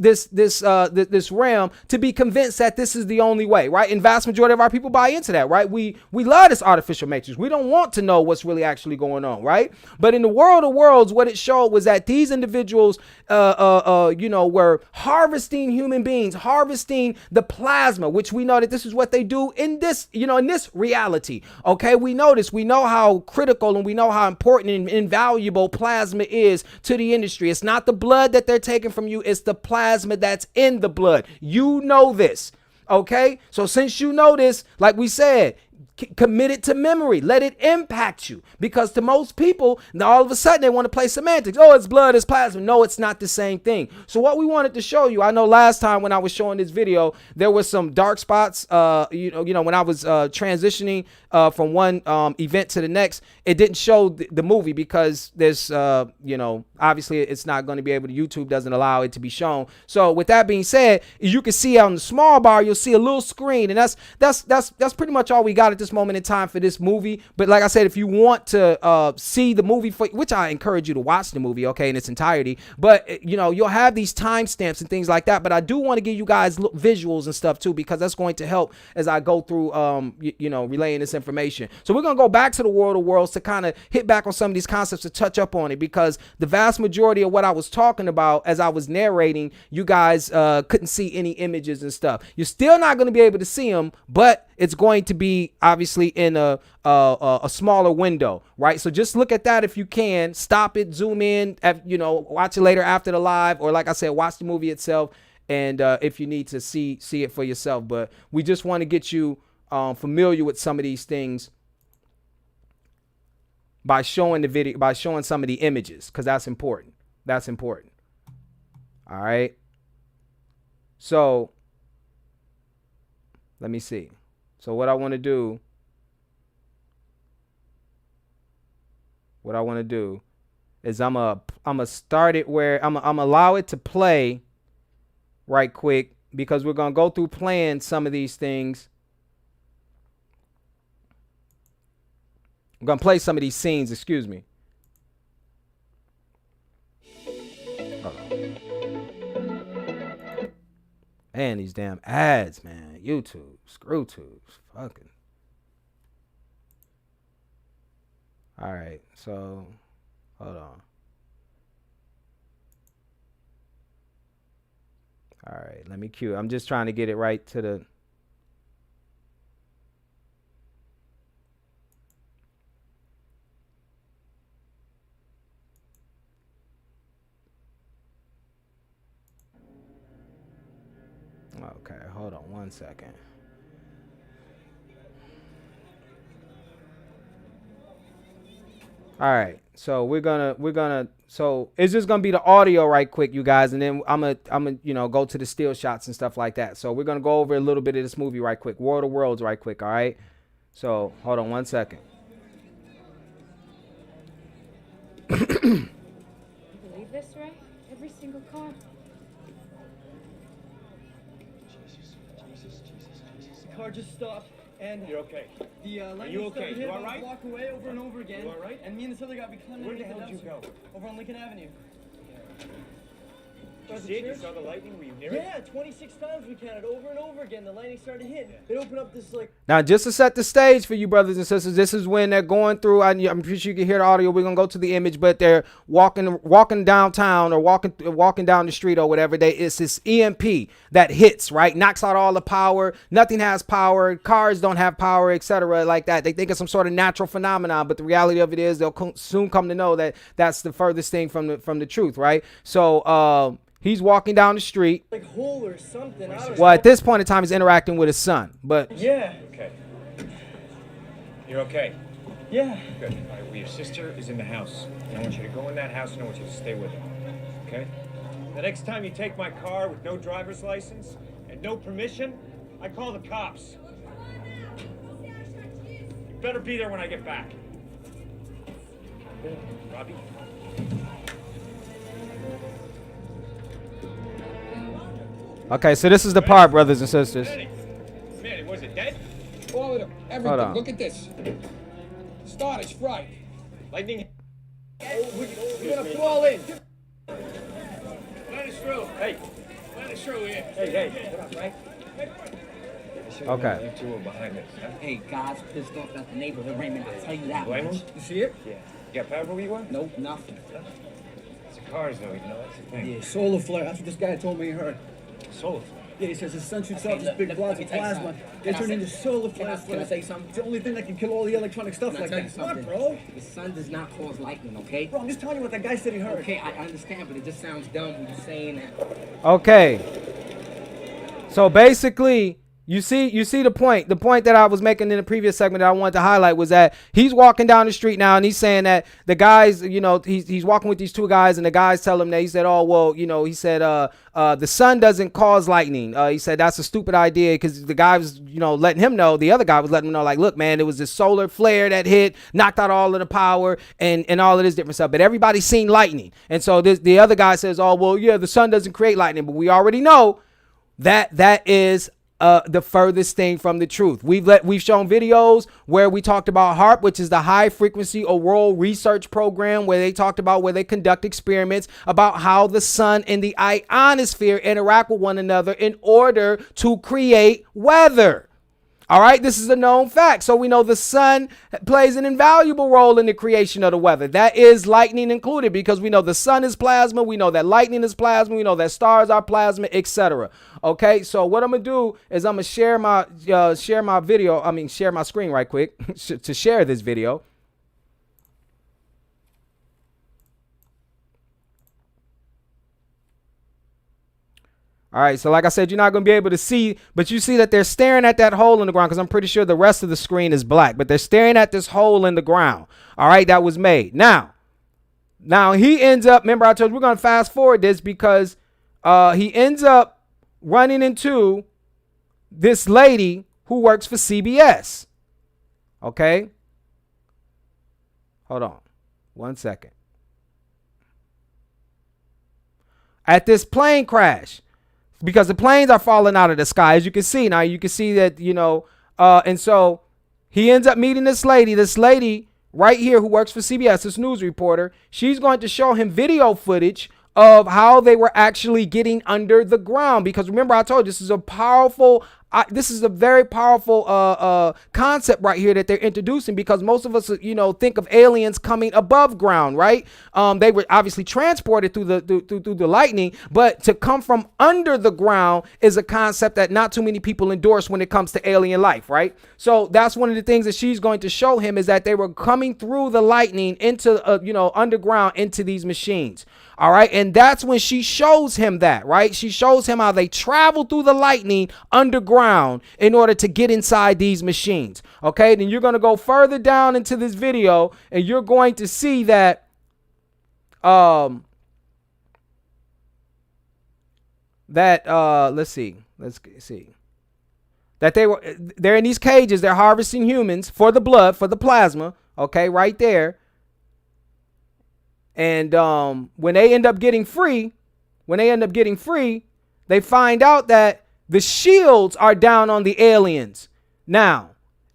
realm to be convinced that this is the only way, right? And vast majority of our people buy into that, right? We love this artificial matrix. We don't want to know what's really actually going on, right? But in the world of worlds, what it showed was that these individuals, were harvesting human beings, harvesting the plasma, which we know that this is what they do in this, in this reality. Okay, we know this. We know how critical and we know how important and invaluable plasma is to the industry. It's not the blood that they're taking from you. It's the plasma that's in the blood. You know this. Okay, so since you know this, like we said, commit it to memory. Let it impact you. Because to most people, all of a sudden they want to play semantics. Oh, it's blood, it's plasma. No, it's not the same thing. So what we wanted to show you, I know last time when I was showing this video, there was some dark spots. You know, when I was transitioning from one event to the next, it didn't show the movie because there's, you know, obviously it's not going to be able to, YouTube doesn't allow it to be shown. So with that being said, you can see on the small bar, you'll see a little screen, and that's pretty much all we got at this moment in time for this movie. But like I said, if you want to see the movie, which I encourage you to watch the movie, okay, in its entirety, but you know, you'll have these timestamps and things like that. But I do want to give you guys visuals and stuff too, because that's going to help as I go through, you know, relaying this information. So we're going to go back to the World of Worlds to kind of hit back on some of these concepts, to touch up on it, because the vast majority of what I was talking about as I was narrating, you guys couldn't see any images and stuff. You're still not going to be able to see them, but it's going to be obviously in a smaller window, right? So just look at that if you can. Stop it, zoom in, you know, watch it later after the live, or like I said, watch the movie itself, and if you need to see it for yourself. But we just want to get you familiar with some of these things by showing the video, by showing some of the images, because that's important. That's important. All right. So let me see. So what I want to do is I'm gonna start it where I'm allow it to play right quick, because we're gonna go through playing some of these things. I'm gonna play some of these scenes, excuse me. Man, these damn ads, man. YouTube, screw tubes, fucking. All right, so hold on. All right, let me cue. I'm just trying to get it right to the. Okay, hold on one second. All right, so we're gonna so it's just gonna be the audio right quick, you guys, and then I'm gonna you know, go to the still shots and stuff like that. So we're gonna go over a little bit of this movie right quick, World of Worlds right quick. All right, so hold on one second. Believe this, Ray? Every single car. The car just stopped, and you're okay. The Are you okay? You all right? Walk away over and over again. You all right? And me and this other guy, we climbed. Where the hell did you go? Over on Lincoln Avenue. Did you see it? You saw the lightning? Were you near it? Yeah, 26 times we counted over and over again. The lightning started hitting. It opened up this like. Now, just to set the stage for you brothers and sisters, this is when they're going through. I'm pretty sure you can hear the audio. We're gonna go to the image, but they're walking downtown or walking down the street or whatever. It's this EMP that hits, right, knocks out all the power. Nothing has power. Cars don't have power, etc. Like that. They think it's some sort of natural phenomenon, but the reality of it is they'll soon come to know that that's the furthest thing from the truth, right? So he's walking down the street. Like hole or something. Well, at this point in time, he's interacting with his son, but yeah. Okay. You're okay? Yeah. Good. All right, well, your sister is in the house. And I want you to go in that house, and I want you to stay with her. Okay? The next time you take my car with no driver's license and no permission, I call the cops. You better be there when I get back. Robbie? Okay, so this is the part, brothers and sisters. Manny, was it dead? All of them, everything. Look at this. Start is fried. Lightning. We're gonna fall in. Let us through. Hey. Let us through here. Hey. What up, right? Okay. You two are behind this. Huh? Hey, God's pissed off at the neighborhood, Raymond. I'll tell you that Blame much. him? You see it? Yeah. You got power where you are? Nope, nothing. It's cars, though. You know, that's the thing. Yeah, solar flare. That's what this guy told me he heard. Solar flare? Yeah, he says his sun shoots out this big clouds of plasma. They turn into solar flares. Can I say something? It's the only thing that can kill all the electronic stuff like that. What, bro? The sun does not cause lightning, okay? Bro, I'm just telling you what that guy said he heard. Okay, I understand, but it just sounds dumb when you're saying that. Okay. So basically, You see the point. The point that I was making in the previous segment that I wanted to highlight was that he's walking down the street now and he's saying that the guys, you know, he's walking with these two guys and the guys tell him that he said, oh, well, you know, he said, the sun doesn't cause lightning. He said that's a stupid idea because the guy was, you know, letting him know, the other guy was letting him know, like, look, man, it was this solar flare that hit, knocked out all of the power and all of this different stuff. But everybody's seen lightning. And so the other guy says, oh, well, yeah, the sun doesn't create lightning. But we already know that is the furthest thing from the truth. We've shown videos where we talked about HAARP, which is the High Frequency Auroral Research Program, where they talked about where they conduct experiments about how the sun and the ionosphere interact with one another in order to create weather. All right, this is a known fact. So we know the sun plays an invaluable role in the creation of the weather. That is lightning included, because we know the sun is plasma. We know that lightning is plasma. We know that stars are plasma, etc. Okay, so what I'm gonna do is I'm gonna share my share my screen right quick to share this video. All right, so like I said, you're not going to be able to see, but you see that they're staring at that hole in the ground, because I'm pretty sure the rest of the screen is black, but they're staring at this hole in the ground, all right, that was made. Now he ends up, remember I told you we're going to fast forward this because he ends up running into this lady who works for CBS, okay? Hold on 1 second. At this plane crash, because the planes are falling out of the sky, as you can see. Now you can see that, you know, and so he ends up meeting this lady right here who works for CBS, this news reporter. She's going to show him video footage of how they were actually getting under the ground, because remember I told you this is a very powerful concept right here that they're introducing, because most of us, you know, think of aliens coming above ground, right? They were obviously transported through the lightning, but to come from under the ground is a concept that not too many people endorse when it comes to alien life, right? So that's one of the things that she's going to show him, is that they were coming through the lightning into underground into these machines. All right. And that's when she shows him that, right? She shows him how they travel through the lightning underground in order to get inside these machines. Okay. Then you're going to go further down into this video and you're going to see that, let's see that they're in these cages. They're harvesting humans for the blood, for the plasma. Okay. Right there. And when they end up getting free, they find out that the shields are down on the aliens now.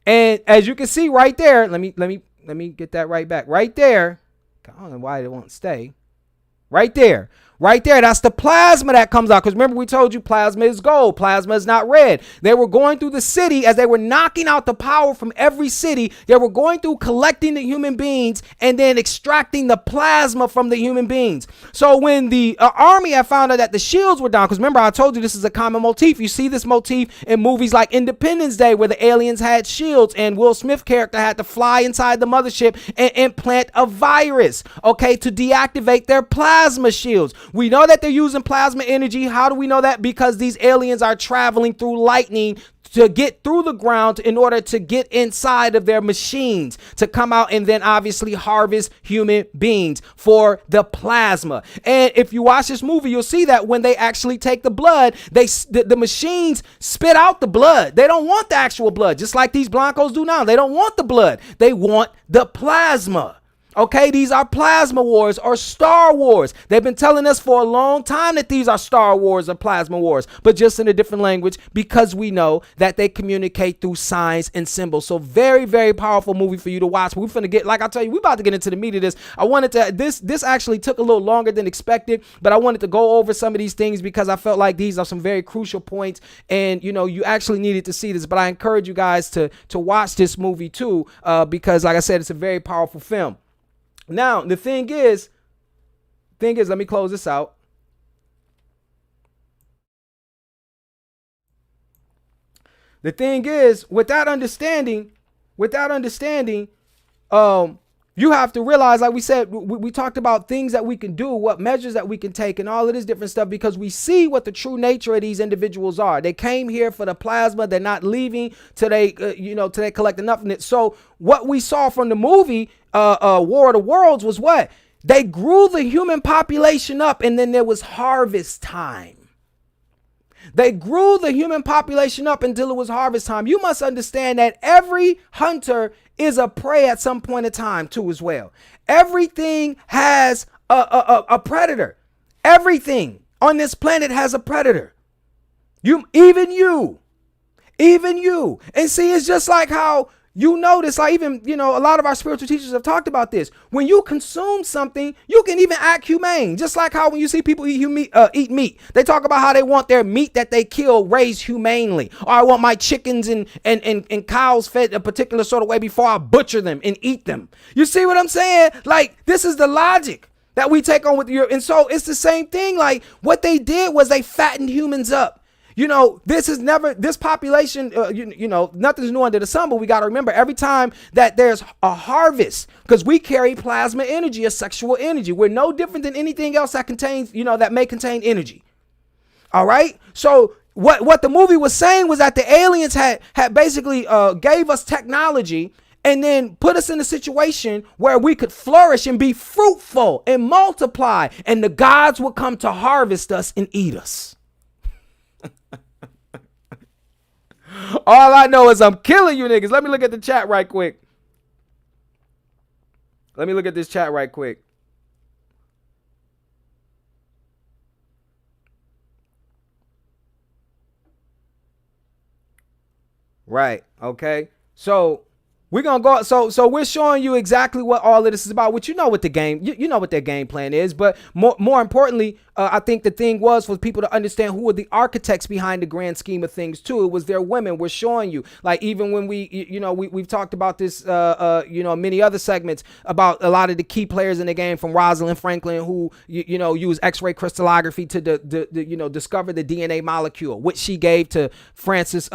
And as you can see right there, let me get that right back. Right there. I don't know why it won't stay. Right there. That's the plasma that comes out. Because remember, we told you plasma is gold. Plasma is not red. They were going through the city as they were knocking out the power from every city. They were going through collecting the human beings and then extracting the plasma from the human beings. So when the army had found out that the shields were down, because remember, I told you this is a common motif. You see this motif in movies like Independence Day, where the aliens had shields and Will Smith character had to fly inside the mothership and implant a virus, okay, to deactivate their plasma shields. We know that they're using plasma energy. How do we know that? Because these aliens are traveling through lightning to get through the ground in order to get inside of their machines to come out and then obviously harvest human beings for the plasma. And if you watch this movie, you'll see that when they actually take the blood, the machines spit out the blood. They don't want the actual blood, just like these Blancos do now. They don't want the blood. They want the plasma. Okay, these are plasma wars or Star Wars. They've been telling us for a long time that these are Star Wars or plasma wars, but just in a different language, because we know that they communicate through signs and symbols. So very, very powerful movie for you to watch. We're finna get, like I tell you, we're about to get into the meat of this. I wanted to, this actually took a little longer than expected, but I wanted to go over some of these things because I felt like these are some very crucial points, and you know, you actually needed to see this. But I encourage you guys to watch this movie too, because like I said, it's a very powerful film. Now, the thing is, let me close this out. The thing is, with that understanding, You have to realize, like we said, we talked about things that we can do, what measures that we can take, and all of this different stuff, because we see what the true nature of these individuals are. They came here for the plasma. They're not leaving till they, till they collect enough of it. So what we saw from the movie, War of the Worlds, was what? They grew the human population up, and then there was harvest time. They grew the human population up until it was harvest time. You must understand that every hunter is a prey at some point in time too as well. Everything has a predator. Everything on this planet has a predator. Even you. And see, it's just like how you notice, like even, a lot of our spiritual teachers have talked about this. When you consume something, you can even act humane. Just like how when you see people eat meat, they talk about how they want their meat that they kill raised humanely. Or I want my chickens and cows fed a particular sort of way before I butcher them and eat them. You see what I'm saying? Like, this is the logic that we take on with and so it's the same thing. Like, what they did was they fattened humans up. This population, nothing's new under the sun, but we got to remember every time that there's a harvest, because we carry plasma energy, a sexual energy. We're no different than anything else that contains, that may contain energy. All right. So what the movie was saying was that the aliens had basically gave us technology and then put us in a situation where we could flourish and be fruitful and multiply, and the gods would come to harvest us and eat us. All I know is I'm killing you niggas. Let me look at the chat right quick. Let me look at this chat right quick. Right. Okay. So we're going to go. So we're showing you exactly what all of this is about, which you know what the game, you know what their game plan is. But more importantly, I think the thing was for people to understand who were the architects behind the grand scheme of things too. It was their women. We're showing you, like, even when we've talked about this, many other segments about a lot of the key players in the game, from Rosalind Franklin, who, used X-ray crystallography to discover the DNA molecule, which she gave to Francis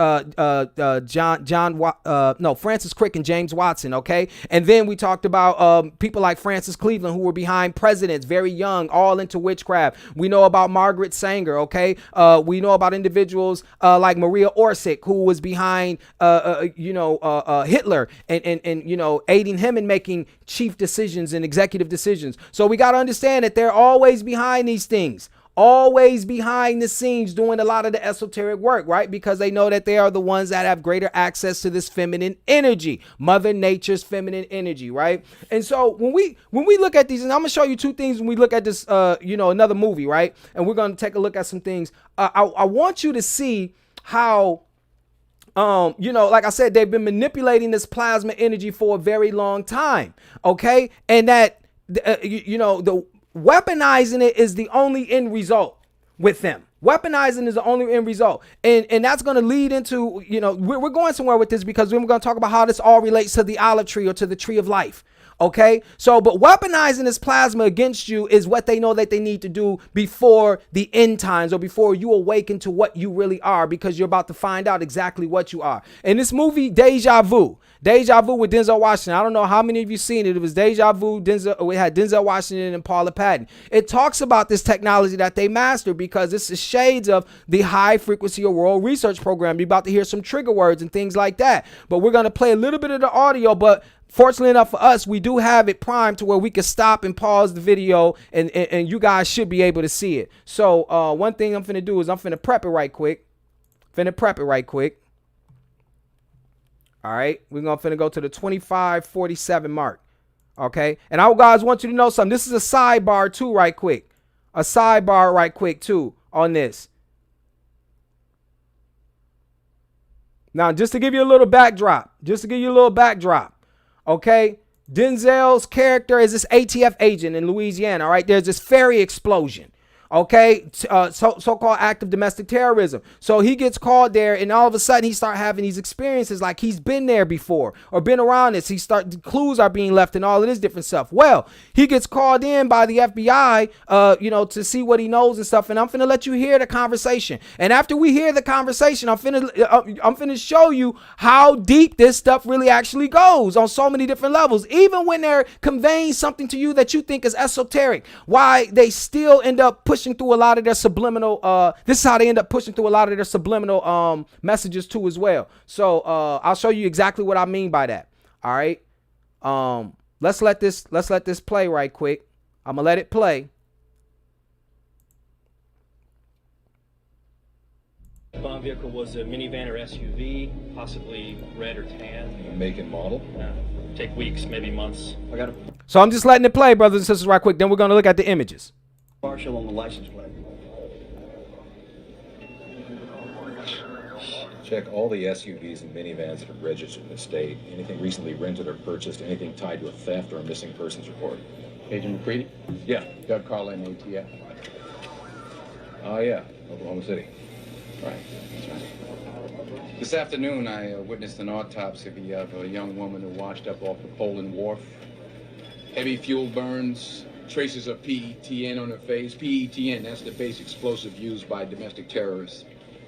Crick and James Watson. Okay. And then we talked about people like Francis Cleveland, who were behind presidents, very young, all into witchcraft. We know about Margaret Sanger. Okay. We know about individuals like Maria Orsic, who was behind, Hitler and aiding him in making chief decisions and executive decisions. So we got to understand that they're always behind these things. Always behind the scenes doing a lot of the esoteric work, right? Because they know that they are the ones that have greater access to this feminine energy, Mother Nature's feminine energy, right? And so when we look at these, and I'm gonna show you two things when we look at this, another movie, right? And we're gonna take a look at some things. I want you to see how, like I said, they've been manipulating this plasma energy for a very long time, okay? And that, the weaponizing it is the end result with them. Weaponizing is the only end result. And that's going to lead into, we're going somewhere with this, because we're going to talk about how this all relates to the olive tree or to the tree of life. Okay. So, but weaponizing this plasma against you is what they know that they need to do before the end times, or before you awaken to what you really are, because you're about to find out exactly what you are. In this movie, Deja Vu with Denzel Washington. I don't know how many of you seen it. It was Deja Vu. We had Denzel Washington and Paula Patton. It talks about this technology that they mastered, because this is shades of the high frequency auroral research program. You're about to hear some trigger words and things like that. But we're going to play a little bit of the audio, but fortunately enough for us, we do have it primed to where we can stop and pause the video, and you guys should be able to see it. So one thing I'm finna do is I'm finna prep it right quick. All right, we're finna go to the 25:47 mark. Okay, and I guys want you to know something. This is a sidebar too, right quick. A sidebar right quick too on this. Now, just to give you a little backdrop. Okay, Denzel's character is this ATF agent in Louisiana. All right, there's this ferry explosion. Okay, so-called act of domestic terrorism. So he gets called there, and all of a sudden he start having these experiences like he's been there before or been around this. Clues are being left and all of this different stuff. Well, he gets called in by the FBI, to see what he knows and stuff. And I'm finna let you hear the conversation. And after we hear the conversation, I'm finna show you how deep this stuff really actually goes on so many different levels. Even when they're conveying something to you that you think is esoteric, why they still end up pushing through a lot of their subliminal, this is how they end up pushing through a lot of their subliminal messages too as well. So I'll show you exactly what I mean by that. All right. Let's let this play right quick. I'm gonna let it play. The bomb vehicle was a minivan or SUV, possibly red or tan. Make and model? Take weeks, maybe months. I got a So I'm just letting it play, brothers and sisters, right quick. Then we're gonna look at the images. partial on the license plate. Check all the SUVs and minivans that are registered in the state. Anything recently rented or purchased, anything tied to a theft or a missing persons report. Agent McCready? Yeah. Doug Carlin, ATF. Oh, yeah. Oklahoma City. Right. That's right. This afternoon, I witnessed an autopsy of a young woman who washed up off the Poland Wharf. Heavy fuel burns, traces of PETN on her face. PETN, that's the base explosive used by domestic terrorists.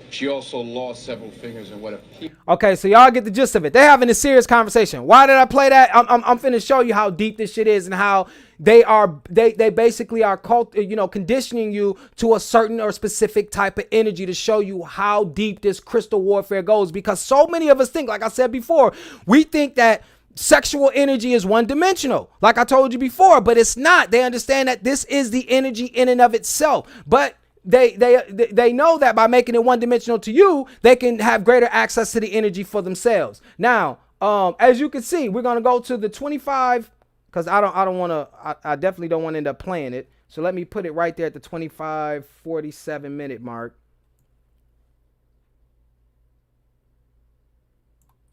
She also lost several fingers in what appeared. Okay, so y'all get the gist of it. They're having a serious conversation. Why did I play that? I'm finna show you how deep this shit is and how they basically are conditioning you to a certain or specific type of energy to show you how deep this crystal warfare goes. Because so many of us think, like I said before, we think that sexual energy is one-dimensional, like I told you before, but it's not. They understand that this is the energy in and of itself, but they know that by making it one-dimensional to you, they can have greater access to the energy for themselves. Now, as you can see, we're gonna go to the 25 because I definitely don't want to end up playing it. So let me put it right there at the 25:47 minute mark.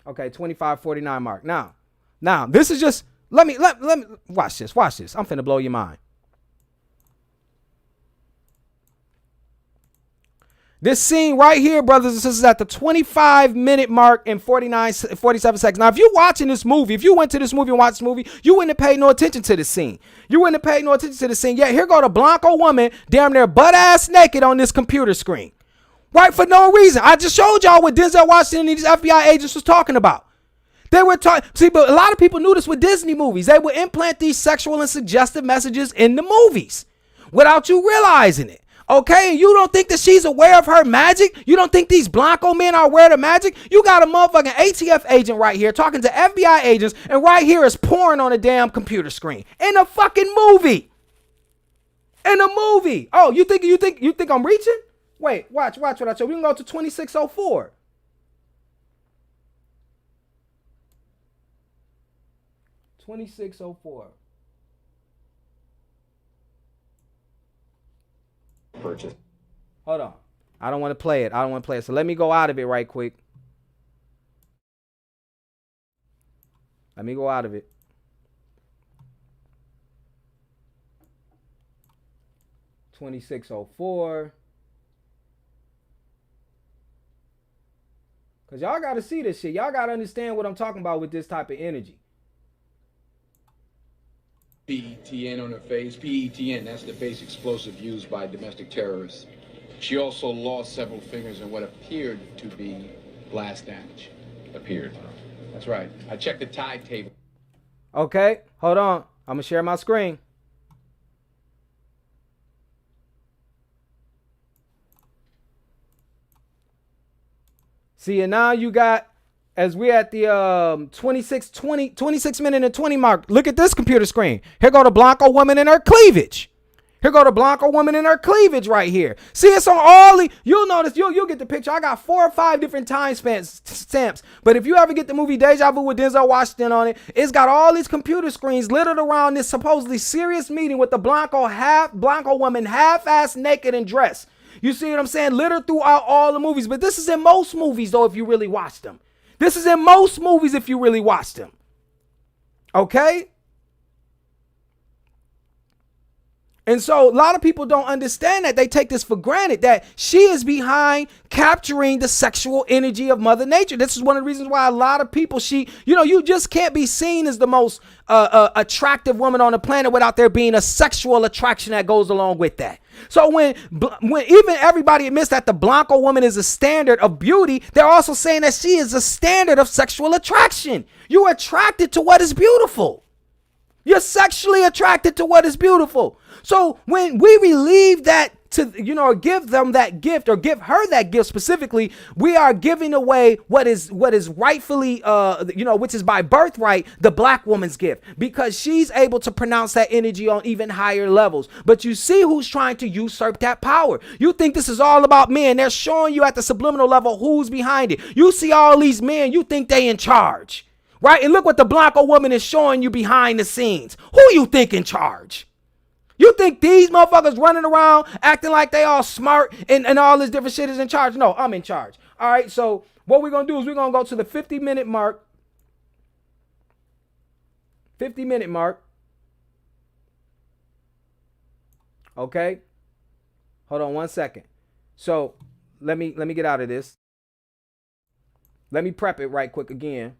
Okay, 25:49 mark. Now this is just let me watch this. I'm finna blow your mind. This scene right here, brothers and sisters, at the 25-minute mark and 47 seconds. Now, if you're watching this movie, if you went to this movie and watched this movie, you wouldn't have paid no attention to this scene. Yeah, here go the Blanco woman, damn near butt-ass naked on this computer screen. Right, for no reason. I just showed y'all what Denzel Washington and these FBI agents was talking about. They were talking, see, but a lot of people knew this with Disney movies. They would implant these sexual and suggestive messages in the movies without you realizing it. Okay, and you don't think that she's aware of her magic? You don't think these Blanco men are aware of the magic? You got a motherfucking ATF agent right here talking to FBI agents, and right here is porn on a damn computer screen in a fucking movie. Oh, you think I'm reaching? Wait, watch what I show. We can go to 2604. Purchase. Hold on. I don't want to play it. So let me go out of it right quick. Let me go out of it. $26.04. Because y'all got to see this shit. Y'all got to understand what I'm talking about with this type of energy. PETN on her face. PETN, that's the base explosive used by domestic terrorists. She also lost several fingers in what appeared to be blast damage. Appeared. That's right. I checked the tide table. Okay, hold on. I'm going to share my screen. See, and now you got, as we're at the 26 minute and 20 mark, look at this computer screen. Here go the Blanco woman in her cleavage. Right here. See, it's on all the, you'll notice, you'll get the picture. I got 4 or 5 different time stamps. But if you ever get the movie Deja Vu with Denzel Washington on it, it's got all these computer screens littered around this supposedly serious meeting with the Blanco woman half-ass naked and dressed. You see what I'm saying? Littered throughout all the movies. But this is in most movies, though, if you really watch them. Okay? And so a lot of people don't understand that. They take this for granted, that she is behind capturing the sexual energy of Mother Nature. This is one of the reasons why a lot of people, you just can't be seen as the most attractive woman on the planet without there being a sexual attraction that goes along with that. So when even everybody admits that the Blanco woman is a standard of beauty, they're also saying that she is a standard of sexual attraction. You're attracted to what is beautiful. You're sexually attracted to what is beautiful. So when we relieve that to, or give them that gift, or give her that gift specifically, we are giving away what is rightfully, which is by birthright, the black woman's gift, because she's able to pronounce that energy on even higher levels. But you see who's trying to usurp that power. You think this is all about men. They're showing you at the subliminal level who's behind it. You see all these men, you think they in charge. Right? And look what the Blanco woman is showing you behind the scenes. Who you think in charge? You think these motherfuckers running around acting like they all smart and all this different shit is in charge? No, I'm in charge. All right, so what we're going to do is we're going to go to the 50-minute mark. 50-minute mark. Okay? Hold on one second. So let me get out of this. Let me prep it right quick again.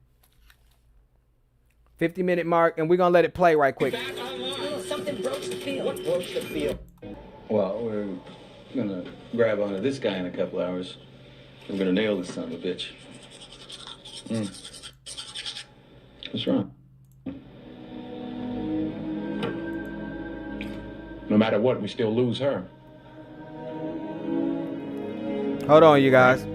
50-minute mark, and we're going to let it play right quick. Something broke the field. What broke the field? Well, we're gonna grab onto this guy in a couple hours. We're gonna nail this son of a bitch. What's wrong? No matter what, we still lose her. Hold on, you guys.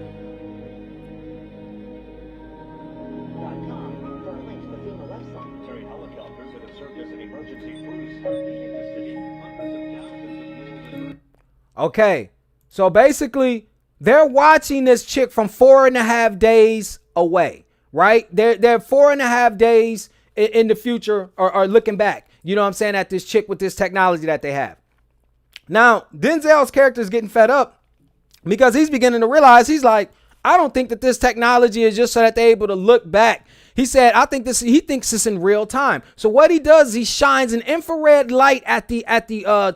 Okay, so basically they're watching this chick from 4.5 days away, right? They're 4.5 days in the future, or looking back, you know what I'm saying, at this chick with this technology that they have. Now, Denzel's character is getting fed up because he's beginning to realize, he's like, I don't think that this technology is just so that they're able to look back. He said, he thinks it's in real time. So what he does is he shines an infrared light at the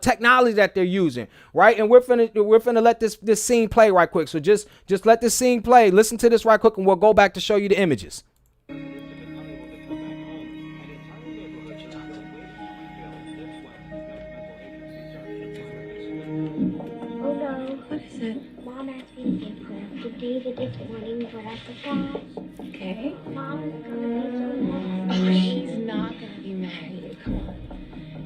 technology that they're using, right? And we're finna let this scene play right quick. So just let this scene play. Listen to this right quick, and we'll go back to show you the images. Oh no. What is it? Mom asked me to give her to David this morning, but I forgot. Okay. Mom is gonna be so mad. Oh, she's not gonna be mad at you. Come on.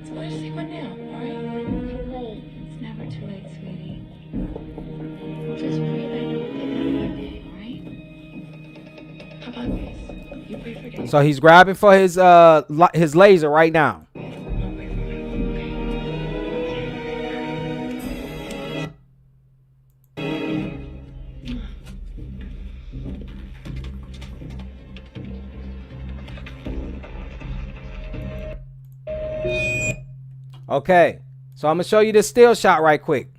So let's say what now, alright? Too late. It's never too late, sweetie. We'll just pray that you will pick up that day, alright? How about this? You pray for David. So he's grabbing for his laser right now. Okay, so I'm gonna show you this still shot right quick.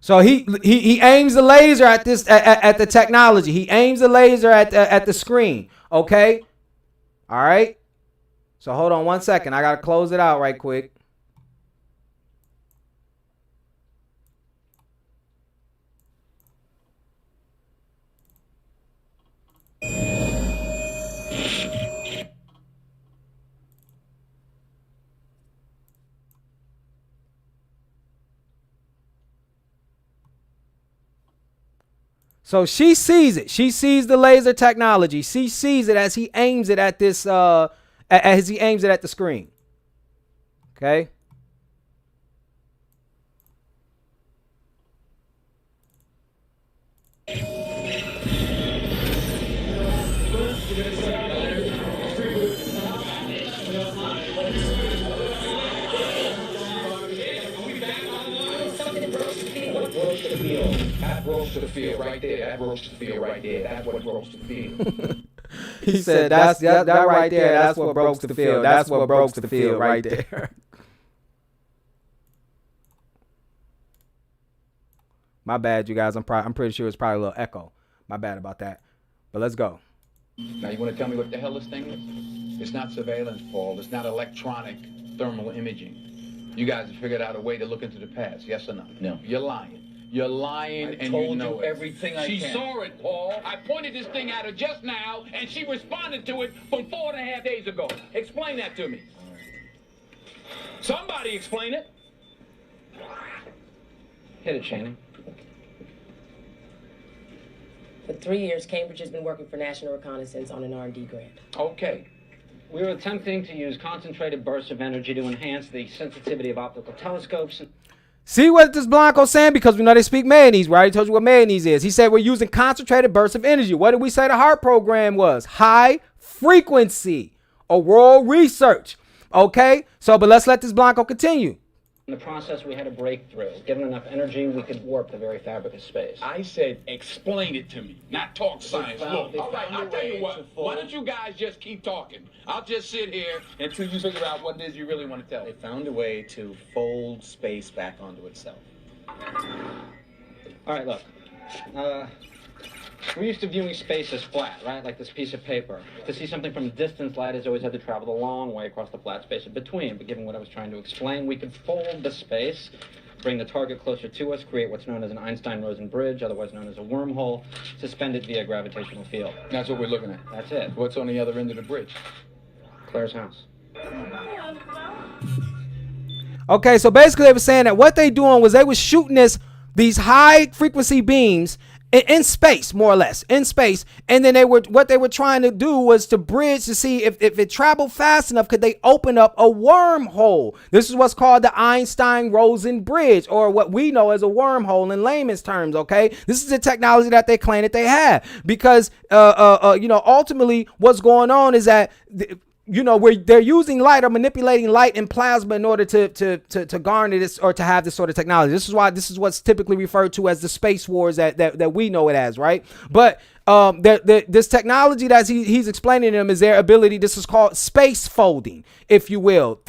So he aims the laser at this at the technology. He aims the laser at the screen. Okay, all right. So hold on one second. I gotta close it out right quick. So she sees it. She sees the laser technology. She sees it as he aims it at this as he aims it at the screen. Okay? That broke the field right there. That broke the field right there. That's what broke the field. He said, that right there. That's what broke the field. That's what broke the field right there. My bad, you guys. I'm pretty sure it's probably a little echo. My bad about that. But let's go. Now you want to tell me what the hell this thing is? It's not surveillance, Paul. It's not electronic thermal imaging. You guys have figured out a way to look into the past, yes or no? No. You're lying. You're lying, and you know it. Everything I can. She saw it, Paul. I pointed this thing at her just now, and she responded to it from 4.5 days ago. Explain that to me. Somebody explain it. Hit it, Shannon. For 3 years, Cambridge has been working for National Reconnaissance on an R&D grant. Okay. We were attempting to use concentrated bursts of energy to enhance the sensitivity of optical telescopes. See what this Blanco's saying? Because we know they speak mayonnaise, right? He told you what mayonnaise is. He said we're using concentrated bursts of energy. What did we say the HART program was? High frequency. Auroral research. Okay? So, but let's let this Blanco continue. In the process, we had a breakthrough. Given enough energy, we could warp the very fabric of space. I said explain it to me, not talk science. Look, all right, I'll tell you what. Why don't you guys just keep talking? I'll just sit here until you figure out what it is you really want to tell me. They found a way to fold space back onto itself. All right, look. We're used to viewing space as flat, right? Like this piece of paper. To see something from a distance, light has always had to travel the long way across the flat space in between. But given what I was trying to explain, we could fold the space, bring the target closer to us, create what's known as an Einstein-Rosen bridge, otherwise known as a wormhole, suspend it via gravitational field. That's what we're looking at. That's it. What's on the other end of the bridge? Claire's house. Okay, so basically they were saying that what they doing was they was shooting these high frequency beams in space, more or less, in space. And then what they were trying to do was to bridge to see if it traveled fast enough, could they open up a wormhole? This is what's called the Einstein-Rosen bridge, or what we know as a wormhole in layman's terms, okay? This is the technology that they claim that they have, because, ultimately what's going on is that where they're using light or manipulating light and plasma in order to garner this or to have this sort of technology. This is what's typically referred to as the space wars that we know it as, right? But this technology that he's explaining to them is their ability. This is called space folding, if you will.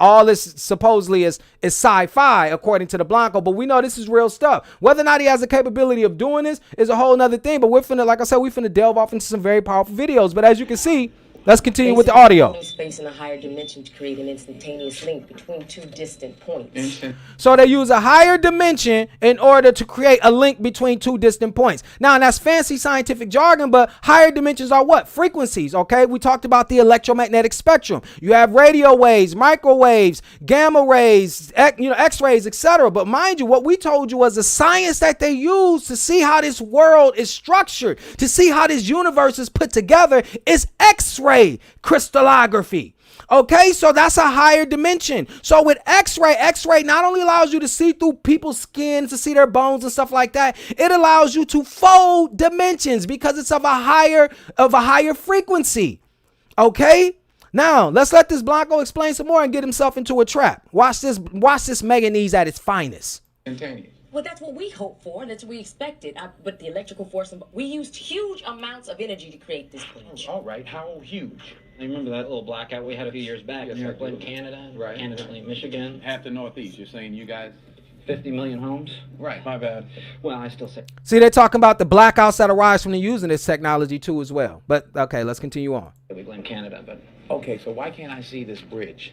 All this supposedly is sci-fi according to the Blanco, but we know this is real stuff. Whether or not he has the capability of doing this is a whole nother thing. But we're finna delve off into some very powerful videos. But as you can see, let's continue with the audio. Space in a higher dimension to create an instantaneous link between two distant points. So they use a higher dimension in order to create a link between two distant points. Now, that's fancy scientific jargon, but higher dimensions are what? Frequencies, okay? We talked about the electromagnetic spectrum. You have radio waves, microwaves, gamma rays, X-rays, etc. But mind you, what we told you was the science that they use to see how this world is structured, to see how this universe is put together, is X-ray crystallography. Okay, so that's a higher dimension. So with X-ray not only allows you to see through people's skin, to see their bones and stuff like that, it allows you to fold dimensions because it's of a higher frequency. Okay, now let's let this Blanco explain some more and get himself into a trap. Watch this manganese at its finest. Well, that's what we hoped for. That's what we expected. But the electrical force, we used huge amounts of energy to create this bridge. All right, how huge? I remember that little blackout we had a few years back. Yes, New York, in Canada, right? Canada, Michigan. Half the Northeast. You're saying you guys 50 million homes? Right. My bad. Well, I still say. See, they're talking about the blackouts that arise from the using this technology too as well. But okay, let's continue on. We blame Canada, but. Okay, so why can't I see this bridge?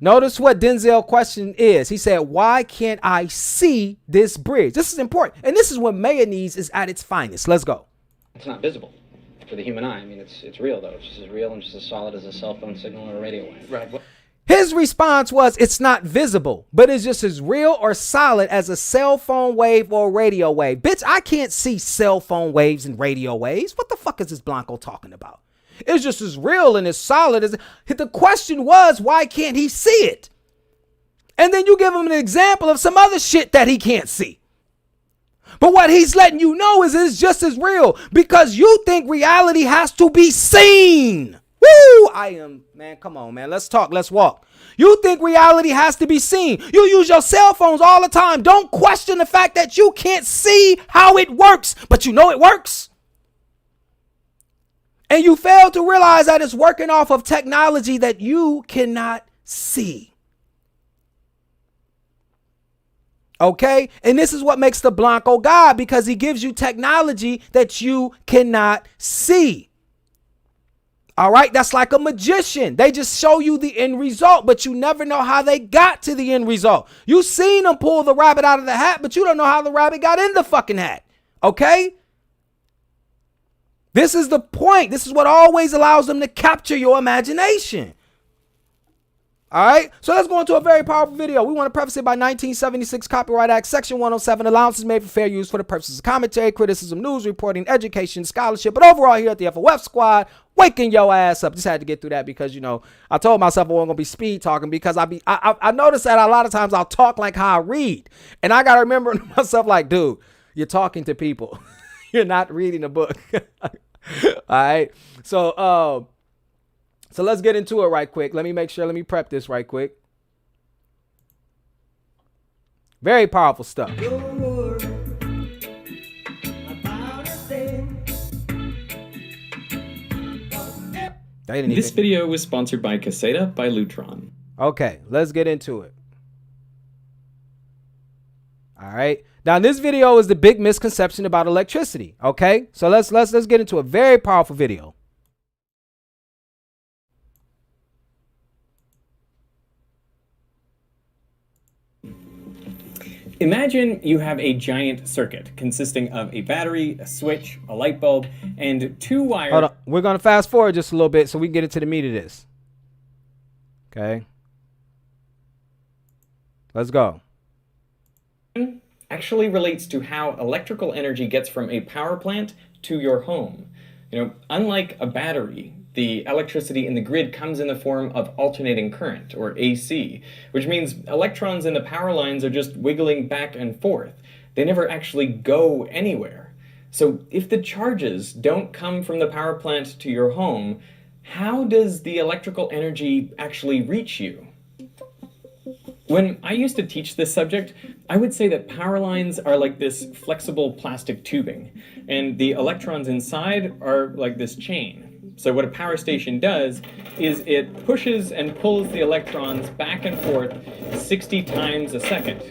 Notice what Denzel's question is. He said, why can't I see this bridge? This is important. And this is when mayonnaise is at its finest. Let's go. It's not visible to the human eye. I mean, it's real, though. It's just as real and just as solid as a cell phone signal or a radio wave. Right. His response was, it's not visible, but it's just as real or solid as a cell phone wave or a radio wave. Bitch, I can't see cell phone waves and radio waves. What the fuck is this Blanco talking about? It's just as real and as solid as the question was, why can't he see it? And then you give him an example of some other shit that he can't see. But what he's letting you know is it's just as real because you think reality has to be seen. Woo! Man, come on, man. Let's talk. Let's walk. You think reality has to be seen. You use your cell phones all the time. Don't question the fact that you can't see how it works, but you know it works. And you fail to realize that it's working off of technology that you cannot see. Okay? And this is what makes the Blanco God, because he gives you technology that you cannot see. All right, that's like a magician. They just show you the end result, but you never know how they got to the end result. You seen them pull the rabbit out of the hat, but you don't know how the rabbit got in the fucking hat. Okay? This is the point. This is what always allows them to capture your imagination. All right, so let's go into a very powerful video. We want to preface it by 1976 Copyright Act, Section 107, allowances made for fair use for the purposes of commentary, criticism, news reporting, education, scholarship. But overall, here at the FOF Squad, waking your ass up. Just had to get through that because, you know, I told myself I wasn't gonna be speed talking because I noticed that a lot of times I'll talk like how I read, and I gotta remember to myself like, dude, you're talking to people, you're not reading a book. All right, so let's get into it right quick. Let me prep this right quick. Very powerful stuff. This video was sponsored by Caseta by Lutron. Okay, let's get into it. All right. Now this video is the big misconception about electricity. Okay, so let's get into a very powerful video. Imagine you have a giant circuit consisting of a battery, a switch, a light bulb, and two wires. Hold on. We're going to fast forward just a little bit so we can get into the meat of this. Okay. Let's go. Actually relates to how electrical energy gets from a power plant to your home. You know, unlike a battery, the electricity in the grid comes in the form of alternating current, or AC, which means electrons in the power lines are just wiggling back and forth. They never actually go anywhere. So if the charges don't come from the power plant to your home, how does the electrical energy actually reach you? When I used to teach this subject, I would say that power lines are like this flexible plastic tubing, and the electrons inside are like this chain. So what a power station does is it pushes and pulls the electrons back and forth 60 times a second.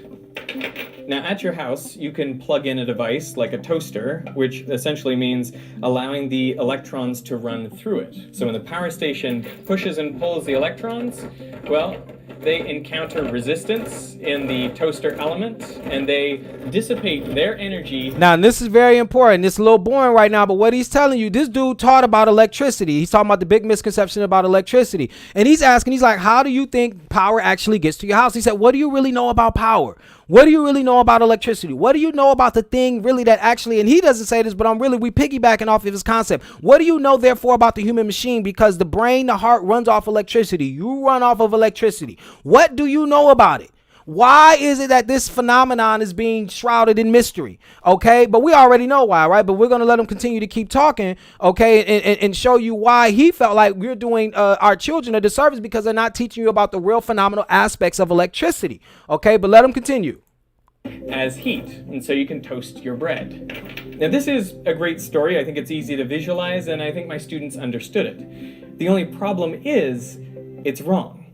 Now at your house, you can plug in a device like a toaster, which essentially means allowing the electrons to run through it. So when the power station pushes and pulls the electrons, well, they encounter resistance in the toaster element, and they dissipate their energy. Now, and this is very important. It's a little boring right now, but what he's telling you, this dude taught about electricity. He's talking about the big misconception about electricity. And he's asking, he's like, how do you think power actually gets to your house? He said, what do you really know about power? What do you really know about electricity? What do you know about the thing really that actually, and he doesn't say this, but we piggybacking off of his concept. What do you know therefore about the human machine? Because the brain, the heart runs off electricity. You run off of electricity. What do you know about it? Why is it that this phenomenon is being shrouded in mystery? Okay, but we already know why, right? But we're going to let him continue to keep talking, okay, and show you why he felt like we're doing our children a disservice because they're not teaching you about the real phenomenal aspects of electricity. Okay, but let him continue. As heat, and so you can toast your bread. Now this is a great story. I think it's easy to visualize, and I think my students understood it. The only problem is it's wrong.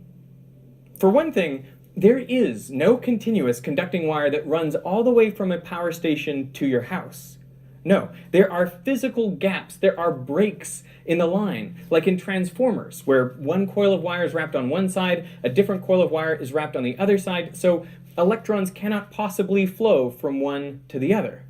For one thing, there is no continuous conducting wire that runs all the way from a power station to your house. No, there are physical gaps, there are breaks in the line, like in transformers, where one coil of wire is wrapped on one side, a different coil of wire is wrapped on the other side, so electrons cannot possibly flow from one to the other.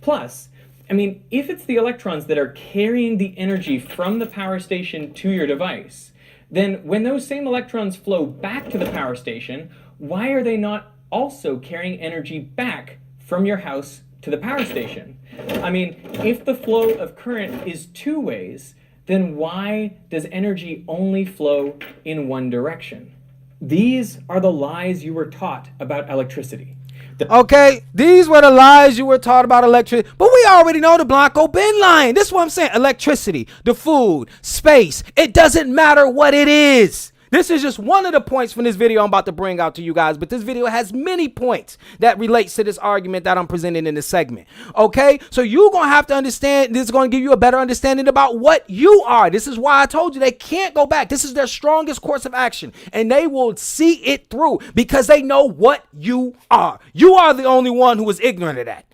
Plus, I mean, if it's the electrons that are carrying the energy from the power station to your device, then when those same electrons flow back to the power station, why are they not also carrying energy back from your house to the power station? I mean, if the flow of current is two ways, then why does energy only flow in one direction? These are the lies you were taught about electricity. Okay, these were the lies you were taught about electricity. But we already know the Blanco-Benn line. This is what I'm saying. Electricity, the food, space. It doesn't matter what it is. This is just one of the points from this video I'm about to bring out to you guys, but this video has many points that relates to this argument that I'm presenting in this segment. Okay, so you're going to have to understand, this is going to give you a better understanding about what you are. This is why I told you they can't go back. This is their strongest course of action, and they will see it through because they know what you are. You are the only one who is ignorant of that.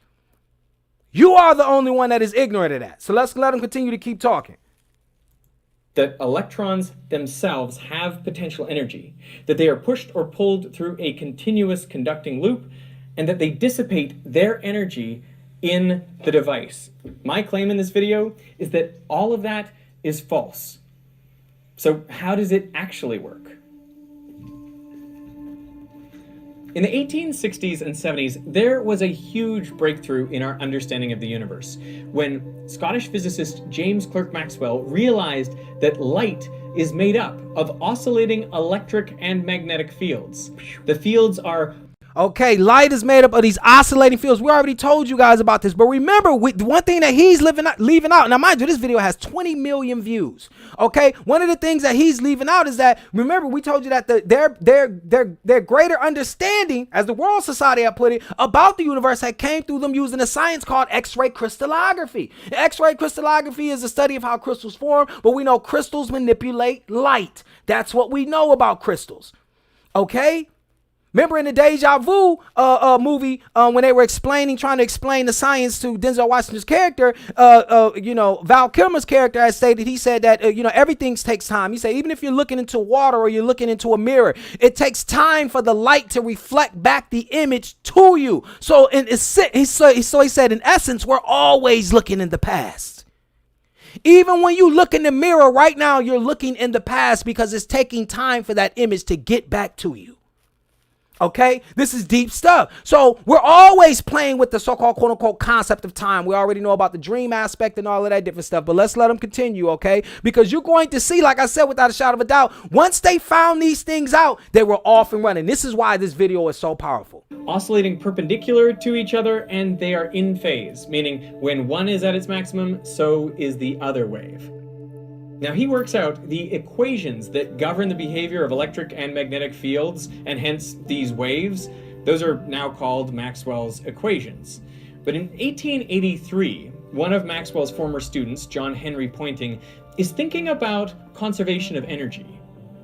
You are the only one that is ignorant of that. So let's let them continue to keep talking. that electrons themselves have potential energy, that they are pushed or pulled through a continuous conducting loop, and that they dissipate their energy in the device. My claim in this video is that all of that is false. So how does it actually work? In the 1860s and 70s, there was a huge breakthrough in our understanding of the universe when Scottish physicist James Clerk Maxwell realized that light is made up of oscillating electric and magnetic fields. The fields are... Okay, light is made up of these oscillating fields. We already told you guys about this, but remember, one thing that he's leaving out. Now, mind you, this video has 20 million views. Okay, one of the things that he's leaving out is that, remember, we told you that their greater understanding, as the World Society had put it, about the universe had came through them using a science called X-ray crystallography. X-ray crystallography is a study of how crystals form, but we know crystals manipulate light. That's what we know about crystals. Okay. Remember in the Deja Vu movie, when they were trying to explain the science to Denzel Washington's character, Val Kilmer's character has stated, he said that, everything takes time. He said, even if you're looking into water or you're looking into a mirror, it takes time for the light to reflect back the image to you. So he said, in essence, we're always looking in the past. Even when you look in the mirror right now, you're looking in the past because it's taking time for that image to get back to you. Okay, this is deep stuff. So we're always playing with the so-called quote unquote concept of time. We already know about the dream aspect and all of that different stuff, but let's let them continue. Okay, because you're going to see, like I said, without a shadow of a doubt, once they found these things out, they were off and running. This is why this video is so powerful. Oscillating perpendicular to each other, and they are in phase, meaning when one is at its maximum, so is the other wave. Now he works out the equations that govern the behavior of electric and magnetic fields, and hence these waves. Those are now called Maxwell's equations. But in 1883, one of Maxwell's former students, John Henry Poynting, is thinking about conservation of energy.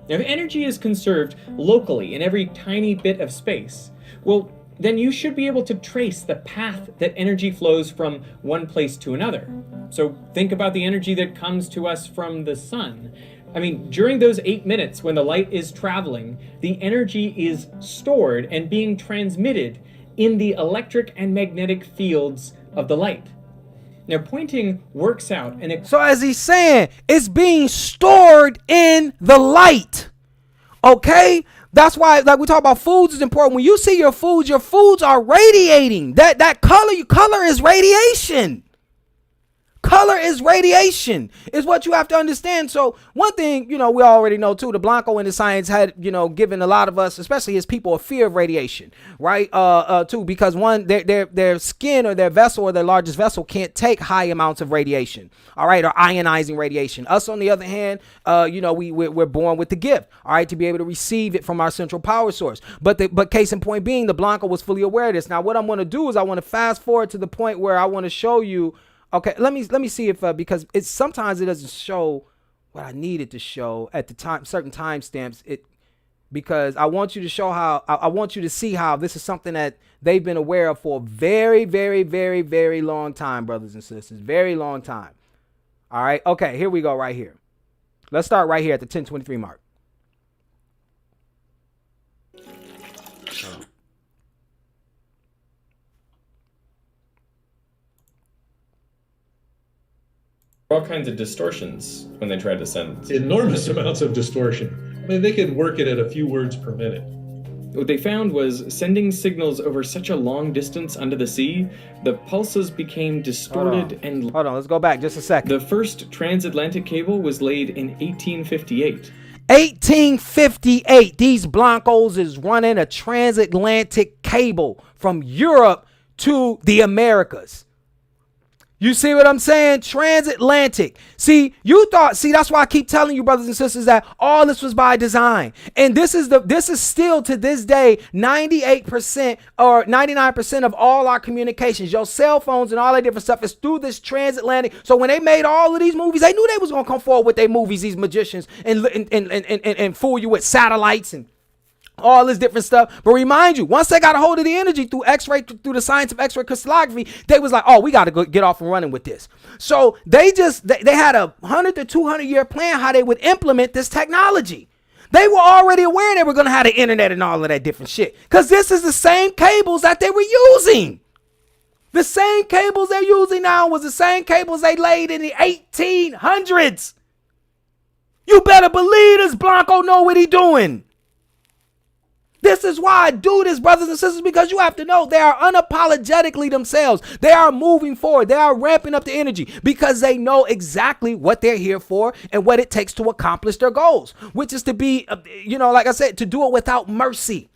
Now, if energy is conserved locally in every tiny bit of space, well, then you should be able to trace the path that energy flows from one place to another. So think about the energy that comes to us from the sun. I mean, during those 8 minutes when the light is traveling, the energy is stored and being transmitted in the electric and magnetic fields of the light. Now, Poynting works out and... So as he's saying, it's being stored in the light. Okay? That's why, like we talk about foods is important. When you see your foods are radiating. That color is radiation. Color is radiation, is what you have to understand. So one thing, we already know too, the Blanco in the science had, given a lot of us, especially his people, a fear of radiation, right? Too, because one, their skin or their vessel or their largest vessel can't take high amounts of radiation, all right, or ionizing radiation. Us, on the other hand, we're born with the gift, all right, to be able to receive it from our central power source. But case in point being, the Blanco was fully aware of this. Now, what I'm going to do is I want to fast forward to the point where I want to show you. Okay, let me see if because sometimes it doesn't show what I needed to show at the time, certain timestamps. Because I want you to show how I want you to see how this is something that they've been aware of for a very, very, very, very long time, brothers and sisters, very long time. All right, okay, here we go right here. Let's start right here at the 10:23 mark. All kinds of distortions when they try to send. Enormous amounts of distortion. I mean, they can work it at a few words per minute. What they found was sending signals over such a long distance under the sea, the pulses became distorted and... Hold on, let's go back just a second. The first transatlantic cable was laid in 1858. 1858, these Blancos is running a transatlantic cable from Europe to the Americas. You see what I'm saying? Transatlantic. See, that's why I keep telling you, brothers and sisters, that all this was by design. And this is still to this day 98% or 99% of all our communications, your cell phones and all that different stuff is through this transatlantic. So when they made all of these movies, they knew they was gonna come forward with their movies, these magicians, and fool you with satellites and all this different stuff. But remind you, once they got a hold of the energy through X-ray, through the science of X-ray crystallography, they was like, oh, we got to go get off and running with this. So they had a 100 to 200 year plan how they would implement this technology. They were already aware they were going to have the internet and all of that different shit, because this is the same cables that they were using. The same cables they're using now was the same cables they laid in the 1800s. You better believe this Blanco know what he doing. This is why I do this, brothers and sisters, because you have to know they are unapologetically themselves. They are moving forward. They are ramping up the energy because they know exactly what they're here for and what it takes to accomplish their goals, which is to be, like I said, to do it without mercy.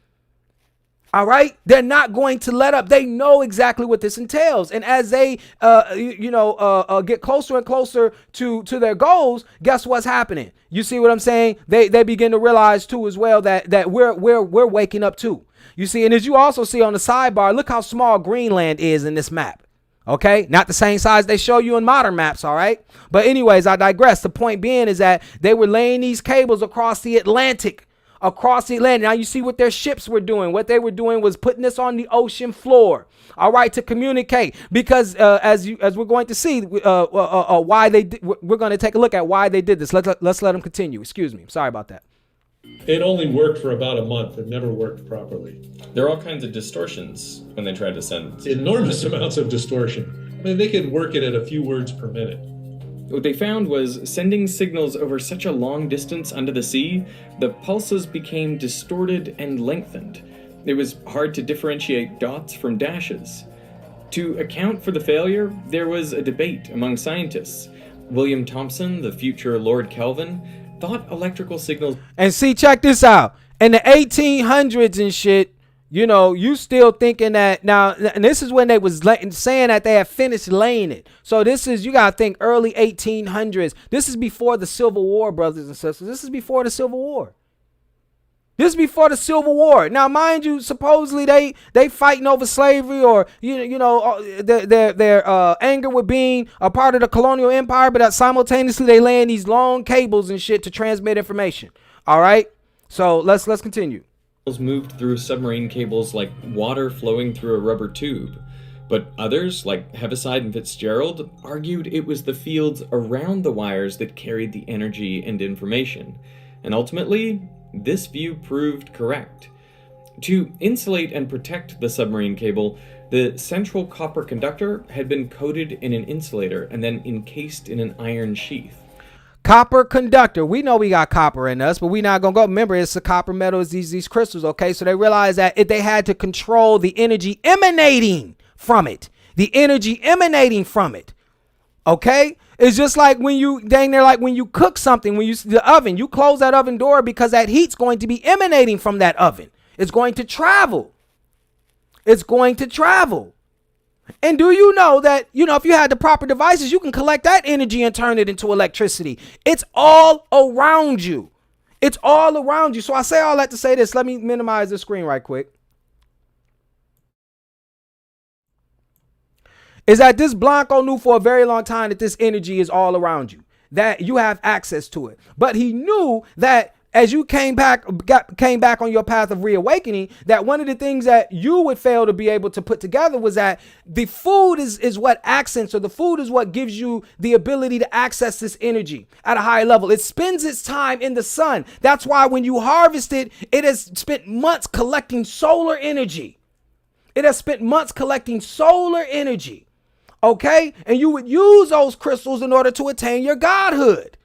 All right. They're not going to let up. They know exactly what this entails. And as they, get closer and closer to their goals, guess what's happening? You see what I'm saying? They begin to realize, too, as well, that we're waking up, too. You see, and as you also see on the sidebar, look how small Greenland is in this map. OK, not the same size they show you in modern maps. All right. But anyways, I digress. The point being is that they were laying these cables across the Atlantic. Now you see what their ships were doing. What they were doing was putting this on the ocean floor. All right, to communicate, because as we're going to see why we're going to take a look at why they did this. Let's let them continue. Excuse me. Sorry about that. It only worked for about a month. It never worked properly. There are all kinds of distortions when they tried to send. Enormous amounts of distortion. I mean, they could work it at a few words per minute. What they found was sending signals over such a long distance under the sea, the pulses became distorted and lengthened. It was hard to differentiate dots from dashes. To account for the failure, there was a debate among scientists. William Thomson, the future Lord Kelvin, thought electrical signals... And see, check this out. In the 1800s and shit, you still thinking that now, and this is when they was saying that they had finished laying it. So this is, you got to think early 1800s. This is before the Civil War, brothers and sisters. This is before the Civil War. Now, mind you, supposedly they fighting over slavery or, their anger with being a part of the colonial empire, but simultaneously they laying these long cables and shit to transmit information. All right. So let's continue. Moved through submarine cables like water flowing through a rubber tube. But others, like Heaviside and Fitzgerald, argued it was the fields around the wires that carried the energy and information. And ultimately, this view proved correct. To insulate and protect the submarine cable, the central copper conductor had been coated in an insulator and then encased in an iron sheath. Copper conductor. We know we got copper in us, but we not gonna go. Remember, it's the copper metal, is these crystals. Okay, so they realized that they had to control the energy emanating from it. Okay, it's just like when you cook something, when you the oven, you close that oven door because that heat's going to be emanating from that oven. It's going to travel. And do you know that, if you had the proper devices, you can collect that energy and turn it into electricity. It's all around you. So I say all that to say this. Let me minimize the screen right quick. Is that this Blanco knew for a very long time that this energy is all around you, that you have access to it. But he knew that as you came back on your path of reawakening, that one of the things that you would fail to be able to put together was that the food is what accents, or the food is what gives you the ability to access this energy at a higher level. It spends its time in the sun. That's why when you harvest it, it has spent months collecting solar energy. Okay? And you would use those crystals in order to attain your godhood.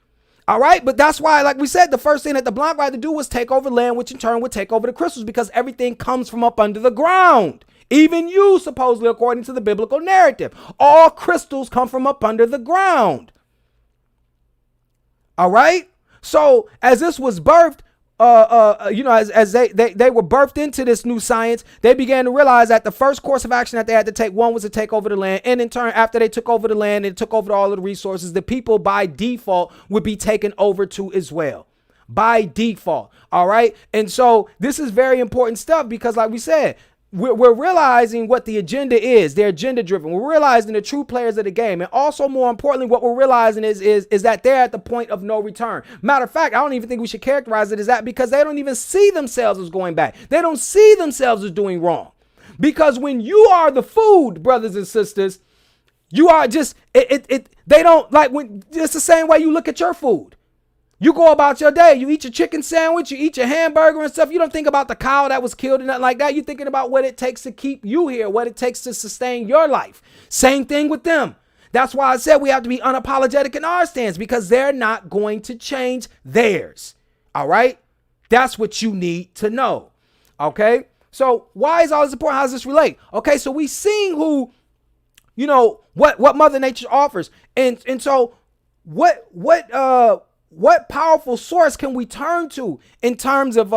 All right, but that's why, like we said, the first thing that the Blanco had to do was take over land, which in turn would take over the crystals, because everything comes from up under the ground. Even you, supposedly, according to the biblical narrative, all crystals come from up under the ground. All right. So as this was birthed, as they were birthed into this new science, they began to realize that the first course of action that they had to take, one was to take over the land. And in turn, after they took over the land and took over all of the resources, the people by default would be taken over to as well. By default. All right. And so this is very important stuff because, like we said, we're realizing what the agenda is. They're agenda driven. We're realizing the true players of the game. And also, more importantly, what we're realizing is that they're at the point of no return. Matter of fact, I don't even think we should characterize it as that, because they don't even see themselves as going back. They don't see themselves as doing wrong. Because when you are the food, brothers and sisters, you are just, they don't like, when it's the same way you look at your food. You go about your day, you eat your chicken sandwich, you eat your hamburger and stuff. You don't think about the cow that was killed and nothing like that. You're thinking about what it takes to keep you here, what it takes to sustain your life. Same thing with them. That's why I said we have to be unapologetic in our stance, because they're not going to change theirs. All right? That's what you need to know. Okay? So why is all this important? How does this relate? Okay, so we seen who, what Mother Nature offers. And so what powerful source can we turn to in terms of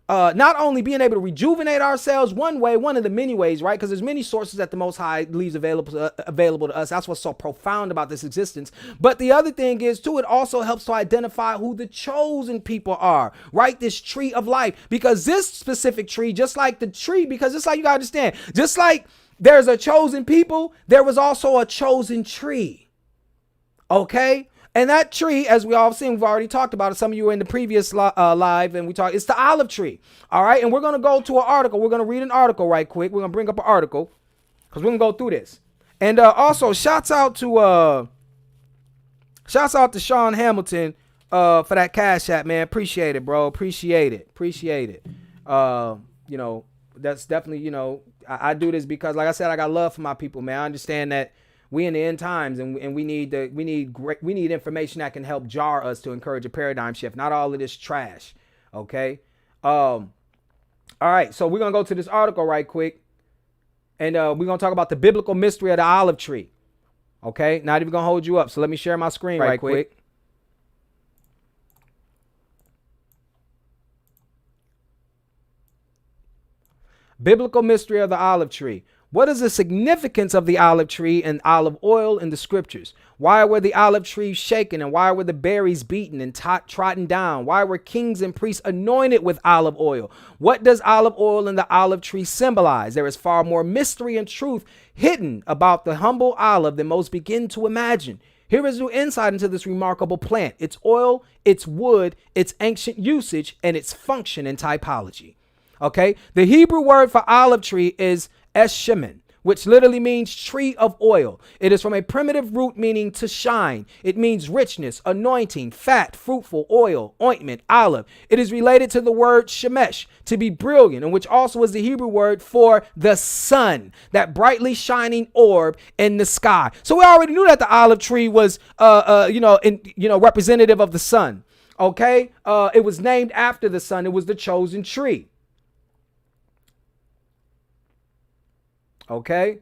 not only being able to rejuvenate ourselves one of the many ways, right? Because there's many sources that the Most High leaves available to us. That's what's so profound about this existence. But the other thing is, too, it also helps to identify who the chosen people are, right? This tree of life. Because this specific tree, just like the tree, because just like you gotta understand, just like there's a chosen people, there was also a chosen tree. Okay? And that tree, as we all seen, we've already talked about it. Some of you were in the previous live, and we talked. It's the olive tree. All right, and we're gonna go to an article. We're gonna read an article right quick. We're gonna bring up an article because we're gonna go through this. And also, shouts out to Sean Hamilton for that Cash App, man. Appreciate it, bro. Appreciate it. That's definitely, I do this because, like I said, I got love for my people, man. I understand that we in the end times, and we need information that can help jar us to encourage a paradigm shift. Not all of this trash. Okay. All right. So we're gonna go to this article right quick, and we're gonna talk about the biblical mystery of the olive tree. Okay. Not even gonna hold you up. So let me share my screen right quick. Biblical mystery of the olive tree. What is the significance of the olive tree and olive oil in the scriptures? Why were the olive trees shaken, and why were the berries beaten and trodden down? Why were kings and priests anointed with olive oil? What does olive oil and the olive tree symbolize? There is far more mystery and truth hidden about the humble olive than most begin to imagine. Here is new insight into this remarkable plant, its oil, its wood, its ancient usage, and its function and typology. Okay, the Hebrew word for olive tree is Eshemen, which literally means tree of oil. It is from a primitive root meaning to shine. It means richness, anointing, fat, fruitful, oil, ointment, olive. It is related to the word shemesh, to be brilliant, and which also is the Hebrew word for the sun, that brightly shining orb in the sky. So we already knew that the olive tree was, representative of the sun. Okay, it was named after the sun. It was the chosen tree. Okay.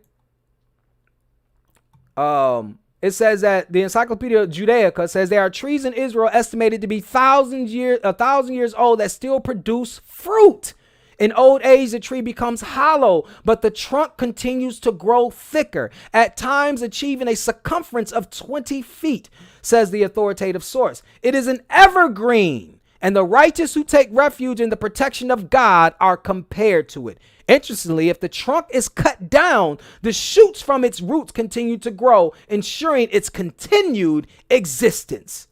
It says that the Encyclopedia Judaica says there are trees in Israel estimated to be 1,000 years old that still produce fruit. In old age, the tree becomes hollow, but the trunk continues to grow thicker, at times achieving a circumference of 20 feet, says the authoritative source. It is an evergreen, and the righteous who take refuge in the protection of God are compared to it. Interestingly, if the trunk is cut down, the shoots from its roots continue to grow, ensuring its continued existence.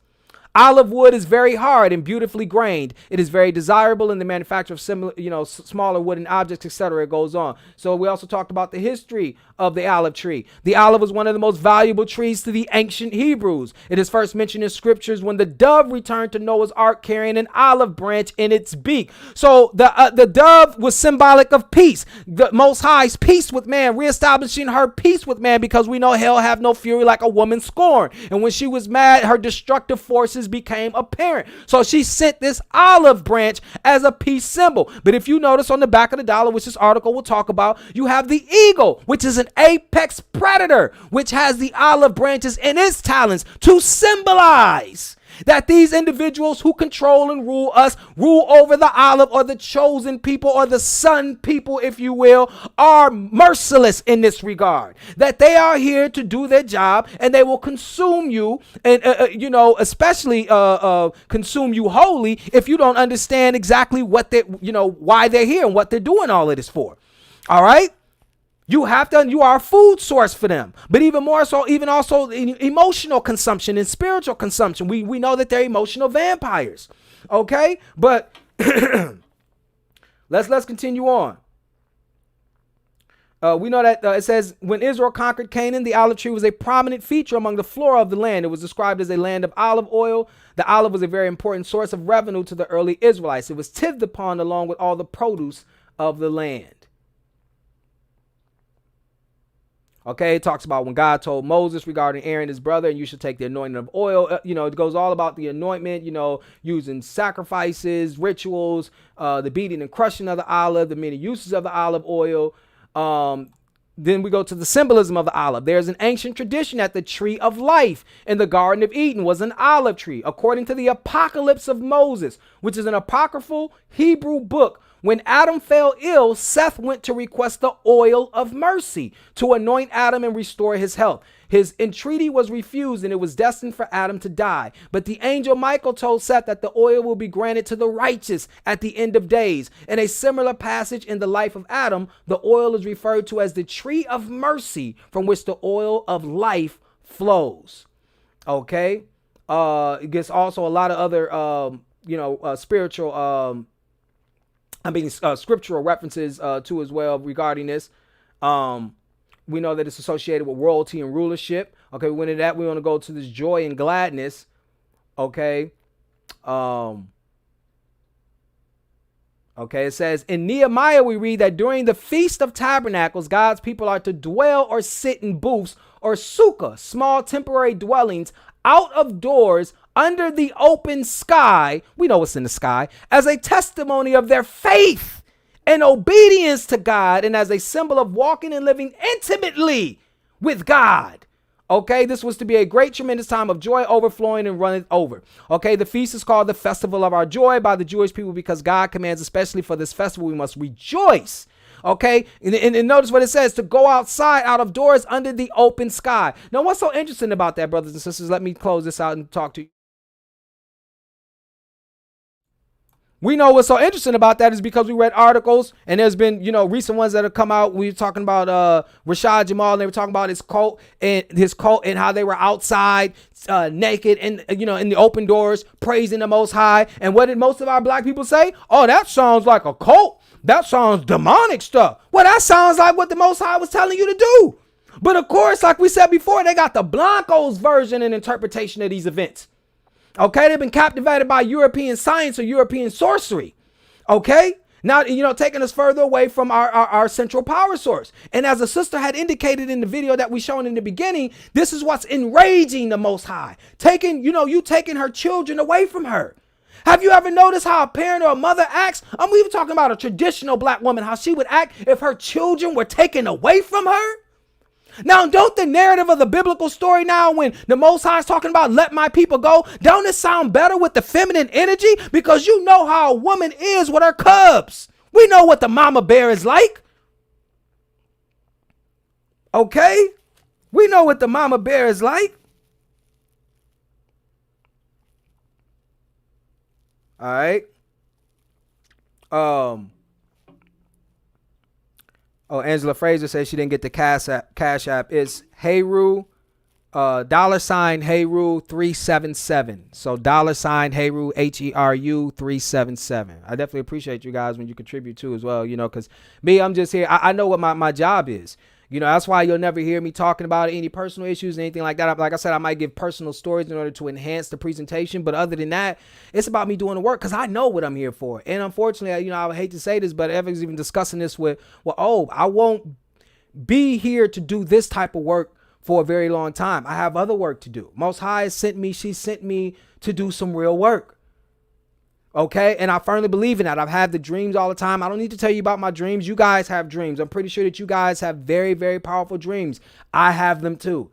Olive wood is very hard and beautifully grained. It is very desirable in the manufacture of similar, smaller wooden objects, etc. It goes on. So we also talked about the history of the olive tree. The olive was one of the most valuable trees to the ancient Hebrews. It is first mentioned in scriptures when the dove returned to Noah's ark carrying an olive branch in its beak. So the dove was symbolic of peace. The Most High's peace with man, reestablishing her peace with man, because we know hell have no fury like a woman scorned. And when she was mad, her destructive forces became apparent. So she sent this olive branch as a peace symbol. But if you notice on the back of the dollar, which this article will talk about, you have the eagle, which is an apex predator, which has the olive branches in its talons to symbolize that these individuals who control and rule us, rule over the olive, or the chosen people, or the sun people, if you will, are merciless in this regard. That they are here to do their job, and they will consume you, and especially consume you wholly if you don't understand exactly what they, why they're here and what they're doing all of this for. All right. You are a food source for them, but even more so, even also emotional consumption and spiritual consumption. We know that they're emotional vampires. Okay. But let's continue on. We know that it says when Israel conquered Canaan, the olive tree was a prominent feature among the flora of the land. It was described as a land of olive oil. The olive was a very important source of revenue to the early Israelites. It was tithed upon along with all the produce of the land. Okay, it talks about when God told Moses regarding Aaron, his brother, and you should take the anointing of oil. It goes all about the anointment, using sacrifices, rituals, the beating and crushing of the olive, the many uses of the olive oil. Then we go to the symbolism of the olive. There's an ancient tradition that the tree of life in the Garden of Eden was an olive tree. According to the Apocalypse of Moses, which is an apocryphal Hebrew book, when Adam fell ill, Seth went to request the oil of mercy to anoint Adam and restore his health. His entreaty was refused and it was destined for Adam to die. But the angel Michael told Seth that the oil will be granted to the righteous at the end of days. In a similar passage in the life of Adam, the oil is referred to as the tree of mercy from which the oil of life flows. Okay. It gets also a lot of other, spiritual, scriptural references too as well regarding this. We know that it's associated with royalty and rulership. Okay, we went into that. We want to go to this joy and gladness. Okay. Okay, it says in Nehemiah, we read that during the Feast of Tabernacles, God's people are to dwell or sit in booths or sukkah, small temporary dwellings out of doors under the open sky. We know what's in the sky, as a testimony of their faith and obedience to God, and as a symbol of walking and living intimately with God. Okay, this was to be a great, tremendous time of joy overflowing and running over. Okay, the feast is called the Festival of Our Joy by the Jewish people because God commands, especially for this festival, we must rejoice. Okay, and notice what it says, to go outside, out of doors, under the open sky. Now, what's so interesting about that, brothers and sisters? Let me close this out and talk to you. We know what's so interesting about that is because we read articles, and there's been, recent ones that have come out. We were talking about Rashad Jamal, and they were talking about his cult and how they were outside naked and, in the open doors, praising the Most High. And what did most of our black people say? Oh, that sounds like a cult. That sounds demonic stuff. Well, that sounds like what the Most High was telling you to do. But of course, like we said before, they got the Blancos version and interpretation of these events. Okay, they've been captivated by European science or European sorcery. Okay, now, taking us further away from our central power source. And as a sister had indicated in the video that we shown in the beginning, this is what's enraging the Most High. Taking her children away from her. Have you ever noticed how a parent or a mother acts? I'm even talking about a traditional black woman, how she would act if her children were taken away from her. Now, don't the narrative of the biblical story now, when the Most High is talking about let my people go, don't it sound better with the feminine energy? Because you know how a woman is with her cubs. We know what the mama bear is like. Okay? We know what the mama bear is like. All right. Angela Fraser says she didn't get the Cash App. It's Heru, $Heru 377. So $Heru, HERU 377. I definitely appreciate you guys when you contribute too as well, because me, I'm just here. I know what my job is. That's why you'll never hear me talking about any personal issues, anything like that. Like I said, I might give personal stories in order to enhance the presentation. But other than that, it's about me doing the work because I know what I'm here for. And unfortunately, I would hate to say this, but Evan's even discussing this with, I won't be here to do this type of work for a very long time. I have other work to do. Most High sent me. She sent me to do some real work. Okay, and I firmly believe in that. I've had the dreams all the time. I don't need to tell you about my dreams. You guys have dreams. I'm pretty sure that you guys have very, very powerful dreams. I have them too.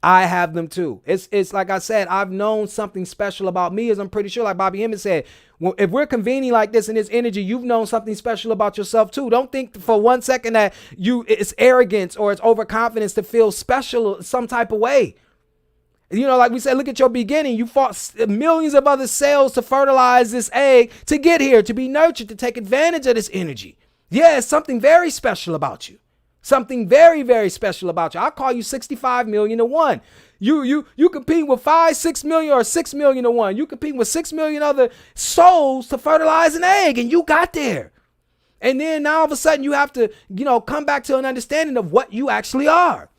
It's like I said, I've known something special about me, as I'm pretty sure, like Bobby Emmett said, if we're convening like this in this energy, you've known something special about yourself too. Don't think for one second that it's arrogance or it's overconfidence to feel special some type of way. Like we said, look at your beginning. You fought millions of other cells to fertilize this egg to get here, to be nurtured, to take advantage of this energy. Yeah, it's something very special about you. Something very, very special about you. I'll call you 65 million to 1. You compete with 5, 6 million or 6 million to 1. You compete with 6 million other souls to fertilize an egg, and you got there. And then now all of a sudden you have to, come back to an understanding of what you actually are.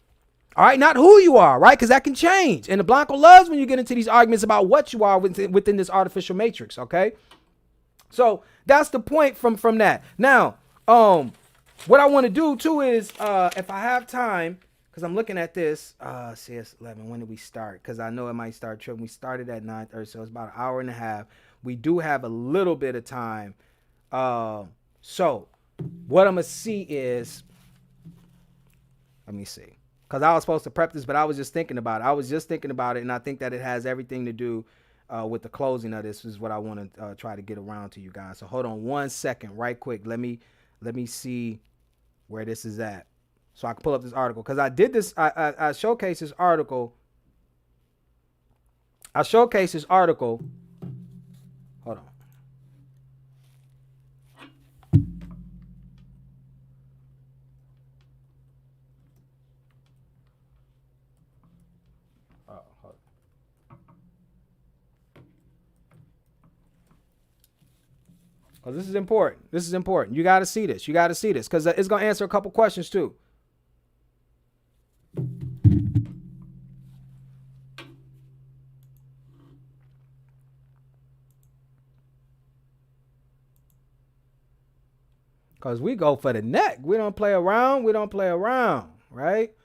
All right, not who you are, right? Because that can change. And the Blanco loves when you get into these arguments about what you are within this artificial matrix, okay? So that's the point from that. Now, what I want to do too is, if I have time, because I'm looking at this, CS11, when did we start? Because I know it might start tripping. We started at 9:30, so it's about an hour and a half. We do have a little bit of time. So what I'm going to see is, let me see. Because I was supposed to prep this, but I was just thinking about it. And I think that it has everything to do with the closing of this is what I want to try to get around to you guys. So hold on 1 second, right quick. Let me see where this is at, so I can pull up this article, because I did this. I showcased this article. Hold on. Because this is important. You got to see this. Because it's going to answer a couple questions too. Because we go for the neck. We don't play around, right?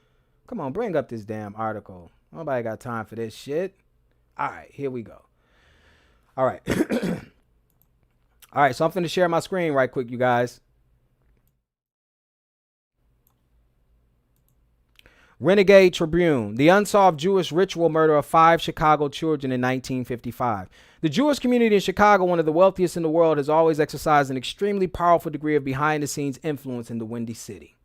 Come on, bring up this damn article. Nobody got time for this shit. All right, here we go. All right. All right, so I'm finna share my screen right quick, you guys. Renegade Tribune, the unsolved Jewish ritual murder of 5 Chicago children in 1955. The Jewish community in Chicago, one of the wealthiest in the world, has always exercised an extremely powerful degree of behind-the-scenes influence in the Windy City.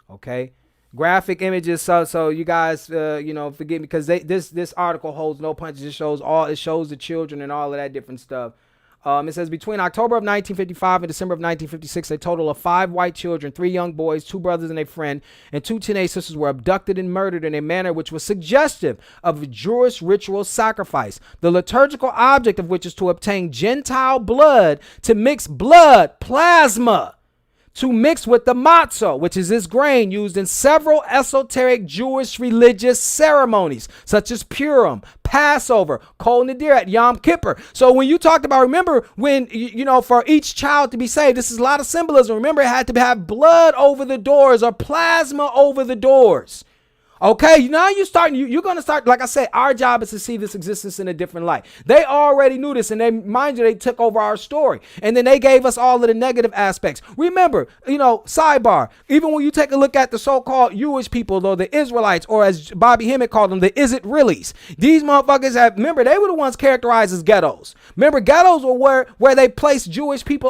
Okay? Graphic images, so you guys, forgive me, because this article holds no punches. It shows the children and all of that different stuff. It says between October of 1955 and December of 1956, a total of 5 white children, 3 young boys, 2 brothers and a friend, and 2 teenage sisters were abducted and murdered in a manner which was suggestive of a Jewish ritual sacrifice, the liturgical object of which is to obtain Gentile blood, to mix blood plasma, to mix with the matzah, which is this grain used in several esoteric Jewish religious ceremonies, such as Purim, Passover, Kol Nadir, at Yom Kippur. So when you talked about, remember when, for each child to be saved, this is a lot of symbolism. Remember, it had to have blood over the doors or plasma over the doors. Okay, now you're going to start, like I said, our job is to see this existence in a different light. They already knew this, and they took over our story. And then they gave us all of the negative aspects. Remember, sidebar, even when you take a look at the so-called Jewish people, though, the Israelites, or as Bobby Hemmett called them, the is-it-reallys. These motherfuckers remember, they were the ones characterized as ghettos. Remember, ghettos were where they placed Jewish people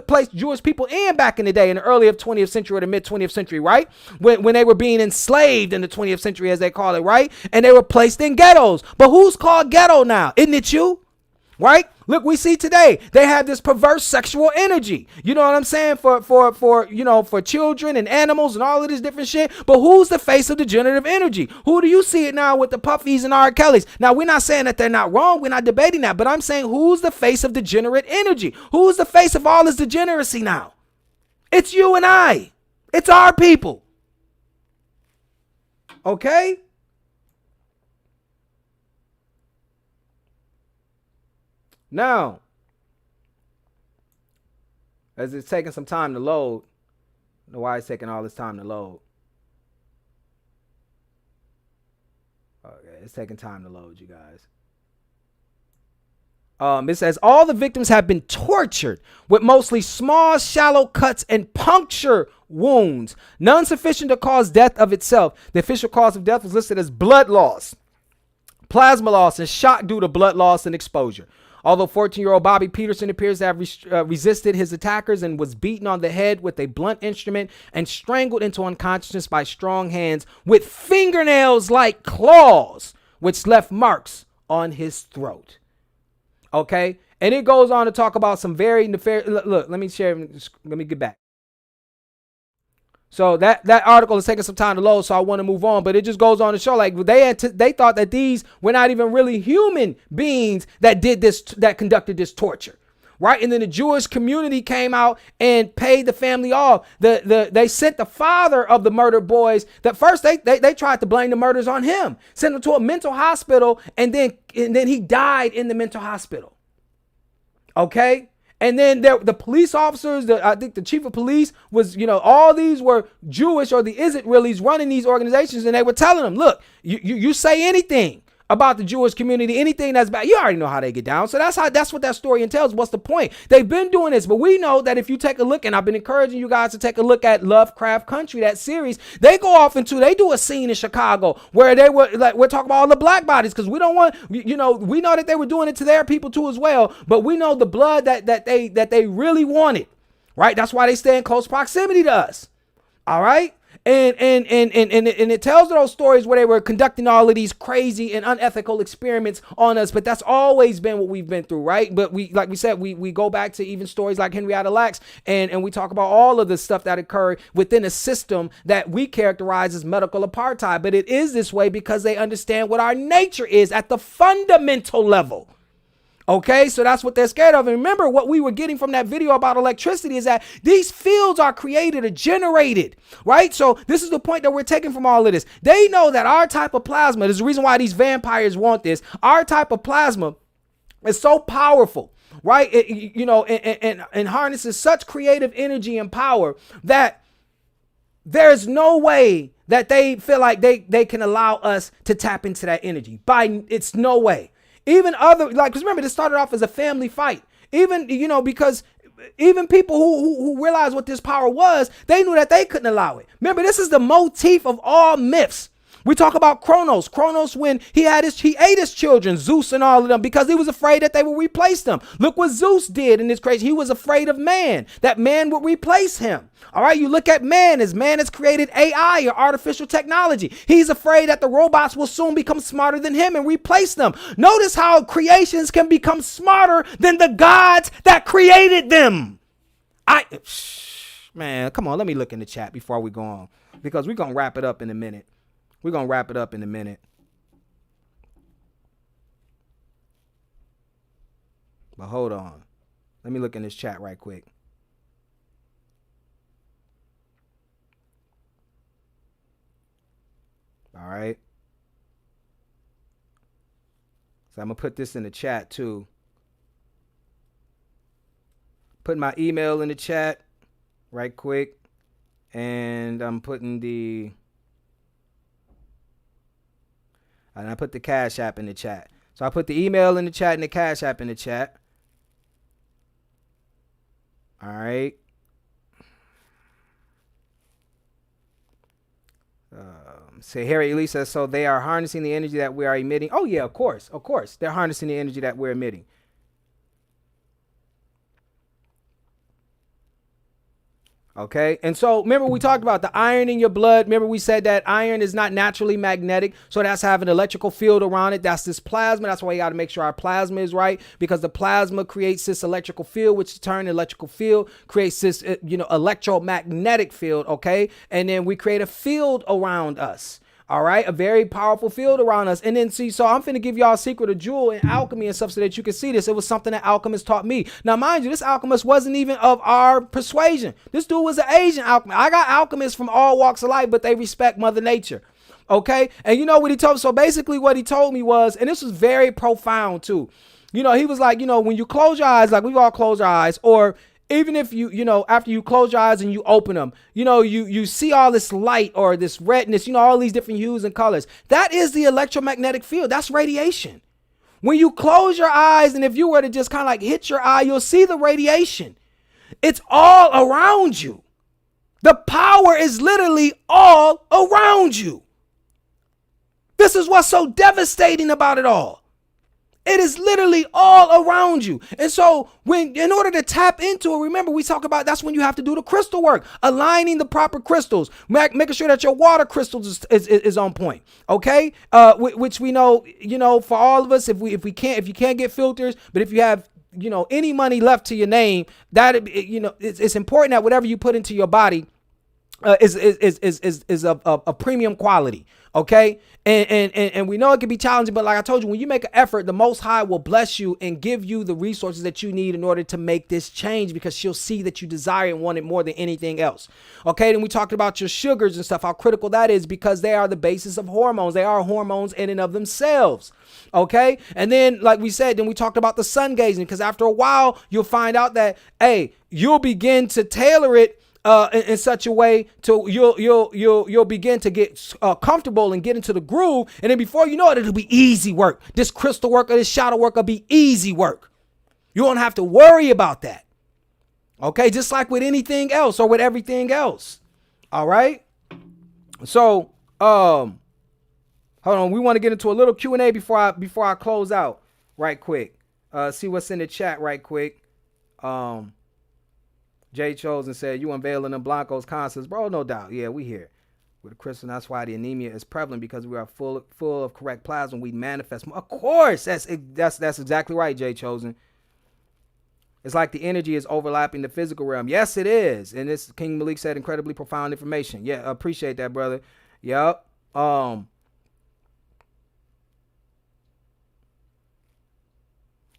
placed Jewish people in back in the day, in the early 20th century or the mid 20th century, right? When they were being enslaved in the 20th century, as they call it, right? And they were placed in ghettos. But who's called ghetto now? Isn't it you? Right? Look, we see today they have this perverse sexual energy. You know what I'm saying? For children and animals and all of this different shit. But who's the face of degenerative energy? Who do you see it now with the Puffies and R. Kellys? Now, we're not saying that they're not wrong. We're not debating that. But I'm saying, who's the face of degenerate energy? Who's the face of all this degeneracy now? It's you and I. It's our people. Okay? Now, as it's taking some time to load, I don't know why it's taking all this time to load. Okay, it's taking time to load, you guys. It says all the victims have been tortured with mostly small, shallow cuts and puncture wounds, none sufficient to cause death of itself. The official cause of death was listed as blood loss, plasma loss, and shock due to blood loss and exposure. Although 14-year-old Bobby Peterson appears to have resisted his attackers and was beaten on the head with a blunt instrument and strangled into unconsciousness by strong hands with fingernails like claws, which left marks on his throat. Okay, And it goes on to talk about some very nefarious. Look, let me share. Let me get back. So that article is taking some time to load, so I want to move on. But it just goes on to show, like, they thought that these were not even really human beings that did this, that conducted this torture, right? And then the Jewish community came out and paid the family off. They sent the father of the murdered boys. That first they tried to blame the murders on him, sent him to a mental hospital, and then he died in the mental hospital. Okay. And then the police officers, I think the chief of police was, all these were Jewish, or the Israelis running these organizations. And they were telling them, look, you say anything about the Jewish community, anything that's bad, you already know how they get down. So that's what that story entails. What's the point? They've been doing this, but we know that if you take a look, and I've been encouraging you guys to take a look at Lovecraft Country, that series, they do a scene in Chicago where they were like, we're talking about all the black bodies, because we don't want, we know that they were doing it to their people too as well, but we know the blood that they really wanted, right? That's why they stay in close proximity to us. All right. And it tells those stories where they were conducting all of these crazy and unethical experiments on us. But that's always been what we've been through, right? But we go back to even stories like Henrietta Lacks, and we talk about all of the stuff that occurred within a system that we characterize as medical apartheid. But it is this way because they understand what our nature is at the fundamental level. Okay, so that's what they're scared of. And remember, what we were getting from that video about electricity is that these fields are created or generated, right? So this is the point that we're taking from all of this. They know that our type of plasma, there's a reason why these vampires want this. Our type of plasma is so powerful, right? And harnesses such creative energy and power that there's no way that they feel like they can allow us to tap into that energy. It's no way. Even because remember, this started off as a family fight. Even, because even people who realized what this power was, they knew that they couldn't allow it. Remember, this is the motif of all myths. We talk about Kronos. Kronos, when he ate his children, Zeus and all of them, because he was afraid that they would replace them. Look what Zeus did in this crazy. He was afraid of man, that man would replace him. All right, you look at man has created AI or artificial technology. He's afraid that the robots will soon become smarter than him and replace them. Notice how creations can become smarter than the gods that created them. Man, come on, let me look in the chat before we go on, because we're going to wrap it up in a minute. But hold on. Let me look in this chat right quick. All right. So I'm going to put this in the chat too. Put my email in the chat right quick. And I'm putting and I put the Cash App in the chat. So I put the email in the chat and the Cash App in the chat. All right. Say Harry Elisa, so they are harnessing the energy that we are emitting. Oh yeah, of course. They're harnessing the energy that we're emitting. Okay. And so remember, we talked about the iron in your blood. Remember, we said that iron is not naturally magnetic. So that's having an electrical field around it. That's this plasma. That's why you got to make sure our plasma is right, because the plasma creates this electrical field, which in turn electrical field creates this, electromagnetic field. Okay. And then we create a field around us. All right, a very powerful field around us. And then so I'm finna give y'all a secret of jewel and alchemy and stuff so that you can see this. It was something that alchemists taught me. Now, mind you, this alchemist wasn't even of our persuasion. This dude was an Asian alchemist. I got alchemists from all walks of life, but they respect Mother Nature. Okay, and you know what he told me? So basically what he told me was, and this was very profound too. He was like, when you close your eyes, like we've all closed our eyes, or even if after you close your eyes and you open them, you see all this light or this redness, all these different hues and colors. That is the electromagnetic field. That's radiation. When you close your eyes, and if you were to just kind of like hit your eye, you'll see the radiation. It's all around you. The power is literally all around you. This is what's so devastating about it all. It is literally all around you. And so in order to tap into it, remember we talk about that's when you have to do the crystal work, aligning the proper crystals, making sure that your water crystals is on point. Okay. Which we know, for all of us, if you can't get filters, but if you have any money left to your name, that, it's important that whatever you put into your body is a premium quality. Okay. And we know it can be challenging, but like I told you, when you make an effort, the Most High will bless you and give you the resources that you need in order to make this change, because she'll see that you desire and want it more than anything else. Okay. Then we talked about your sugars and stuff, how critical that is, because they are the basis of hormones. They are hormones in and of themselves. Okay. And then, like we said, then we talked about the sun gazing, because after a while, you'll find out that, hey, you'll begin to tailor it in such a way to you'll begin to get comfortable and get into the groove, and then before you know it, it'll be easy work. This crystal work or this shadow work will be easy work. You won't have to worry about that. Okay, just like with anything else or with everything else. All right. So hold on, we want to get into a little Q&A before I close out right quick. See what's in the chat right quick. Jay Chosen said, you unveiling them Blancos concepts, bro. No doubt. Yeah, we here with the crystal. That's why the anemia is prevalent, because we are full of correct plasma. We manifest more. Of course, that's exactly right, Jay Chosen. It's like the energy is overlapping the physical realm. Yes, it is. And this King Malik said, incredibly profound information. Yeah, appreciate that, brother. Yep.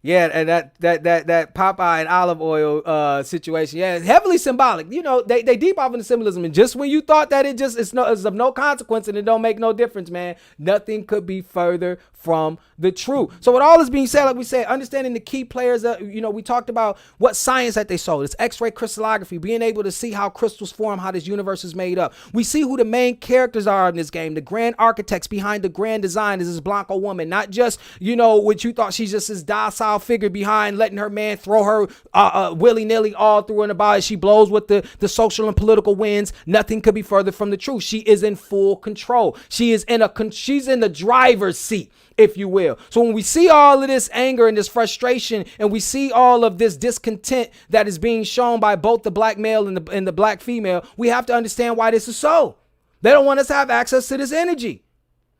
Yeah, and that Popeye and olive oil situation, yeah, it's heavily symbolic. They deep off into symbolism, and just when you thought that it's of no consequence and it don't make no difference, man, nothing could be further from the truth. So with all this being said, like we said, understanding the key players, we talked about what science that they sold. It's X-ray crystallography, being able to see how crystals form, how this universe is made up. We see who the main characters are in this game. The grand architects behind the grand design is this Blanco woman, not just, what you thought she's just this docile figure behind letting her man throw her willy-nilly all through in the body. She blows with the social and political winds. Nothing could be further from the truth. She is in full control. She's in the driver's seat, if you will. So when we see all of this anger and this frustration, and we see all of this discontent that is being shown by both the black male and the black female, we have to understand why this is so. They don't want us to have access to this energy.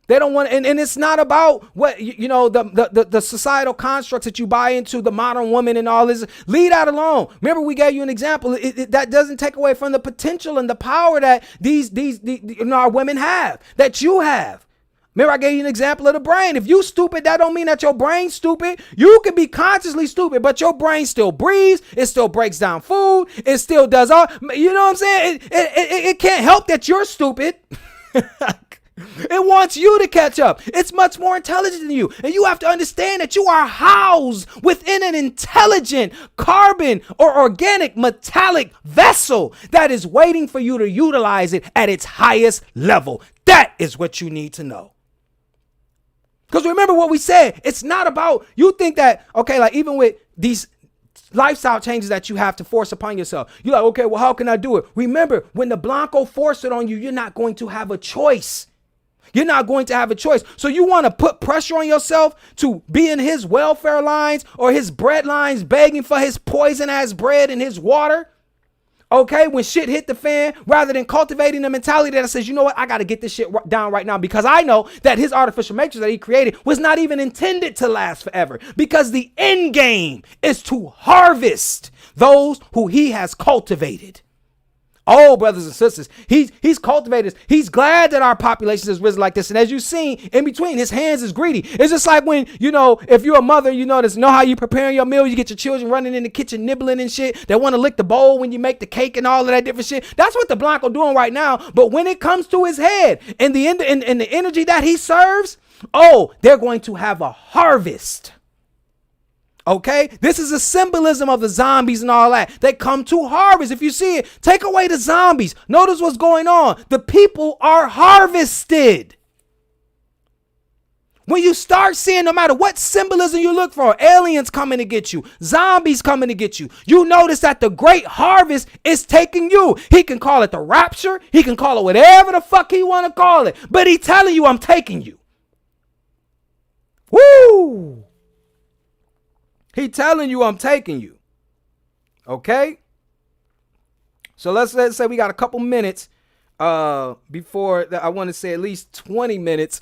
They don't want, and it's not about what, the societal constructs that you buy into, the modern woman and all this. Leave that alone. Remember, we gave you an example. That doesn't take away from the potential and the power that these our women have, that you have. Remember, I gave you an example of the brain. If you stupid, that don't mean that your brain's stupid. You can be consciously stupid, but your brain still breathes. It still breaks down food. It still does all. You know what I'm saying? It can't help that you're stupid. It wants you to catch up. It's much more intelligent than you. And you have to understand that you are housed within an intelligent carbon or organic metallic vessel that is waiting for you to utilize it at its highest level. That is what you need to know. Because remember what we said, it's not about, you think that, okay, like even with these lifestyle changes that you have to force upon yourself, you're like, okay, well, how can I do it? Remember, when the Blanco forced it on you, you're not going to have a choice. You're not going to have a choice. So you want to put pressure on yourself to be in his welfare lines or his bread lines, begging for his poison ass bread and his water. Okay, when shit hit the fan, rather than cultivating the mentality that says, you know what, I got to get this shit down right now, because I know that his artificial matrix that he created was not even intended to last forever, because the end game is to harvest those who he has cultivated. Oh, brothers and sisters, he's cultivated. He's glad that our population has risen like this. And as you've seen, in between, his hands is greedy. It's just like when, if you're a mother, know how you preparing your meal. You get your children running in the kitchen, nibbling and shit. They want to lick the bowl when you make the cake and all of that different shit. That's what the Blanco doing right now. But when it comes to his head and the energy that he serves, they're going to have a harvest. Okay, this is a symbolism of the zombies and all that. They come to harvest. If you see it, take away the zombies. Notice what's going on. The people are harvested. When you start seeing, no matter what symbolism you look for, aliens coming to get you, zombies coming to get you, you notice that the great harvest is taking you. He can call it the rapture. He can call it whatever the fuck he want to call it. But he telling you, I'm taking you. Woo! He telling you, I'm taking you. Okay? So let's say we got a couple minutes before I want to say at least 20 minutes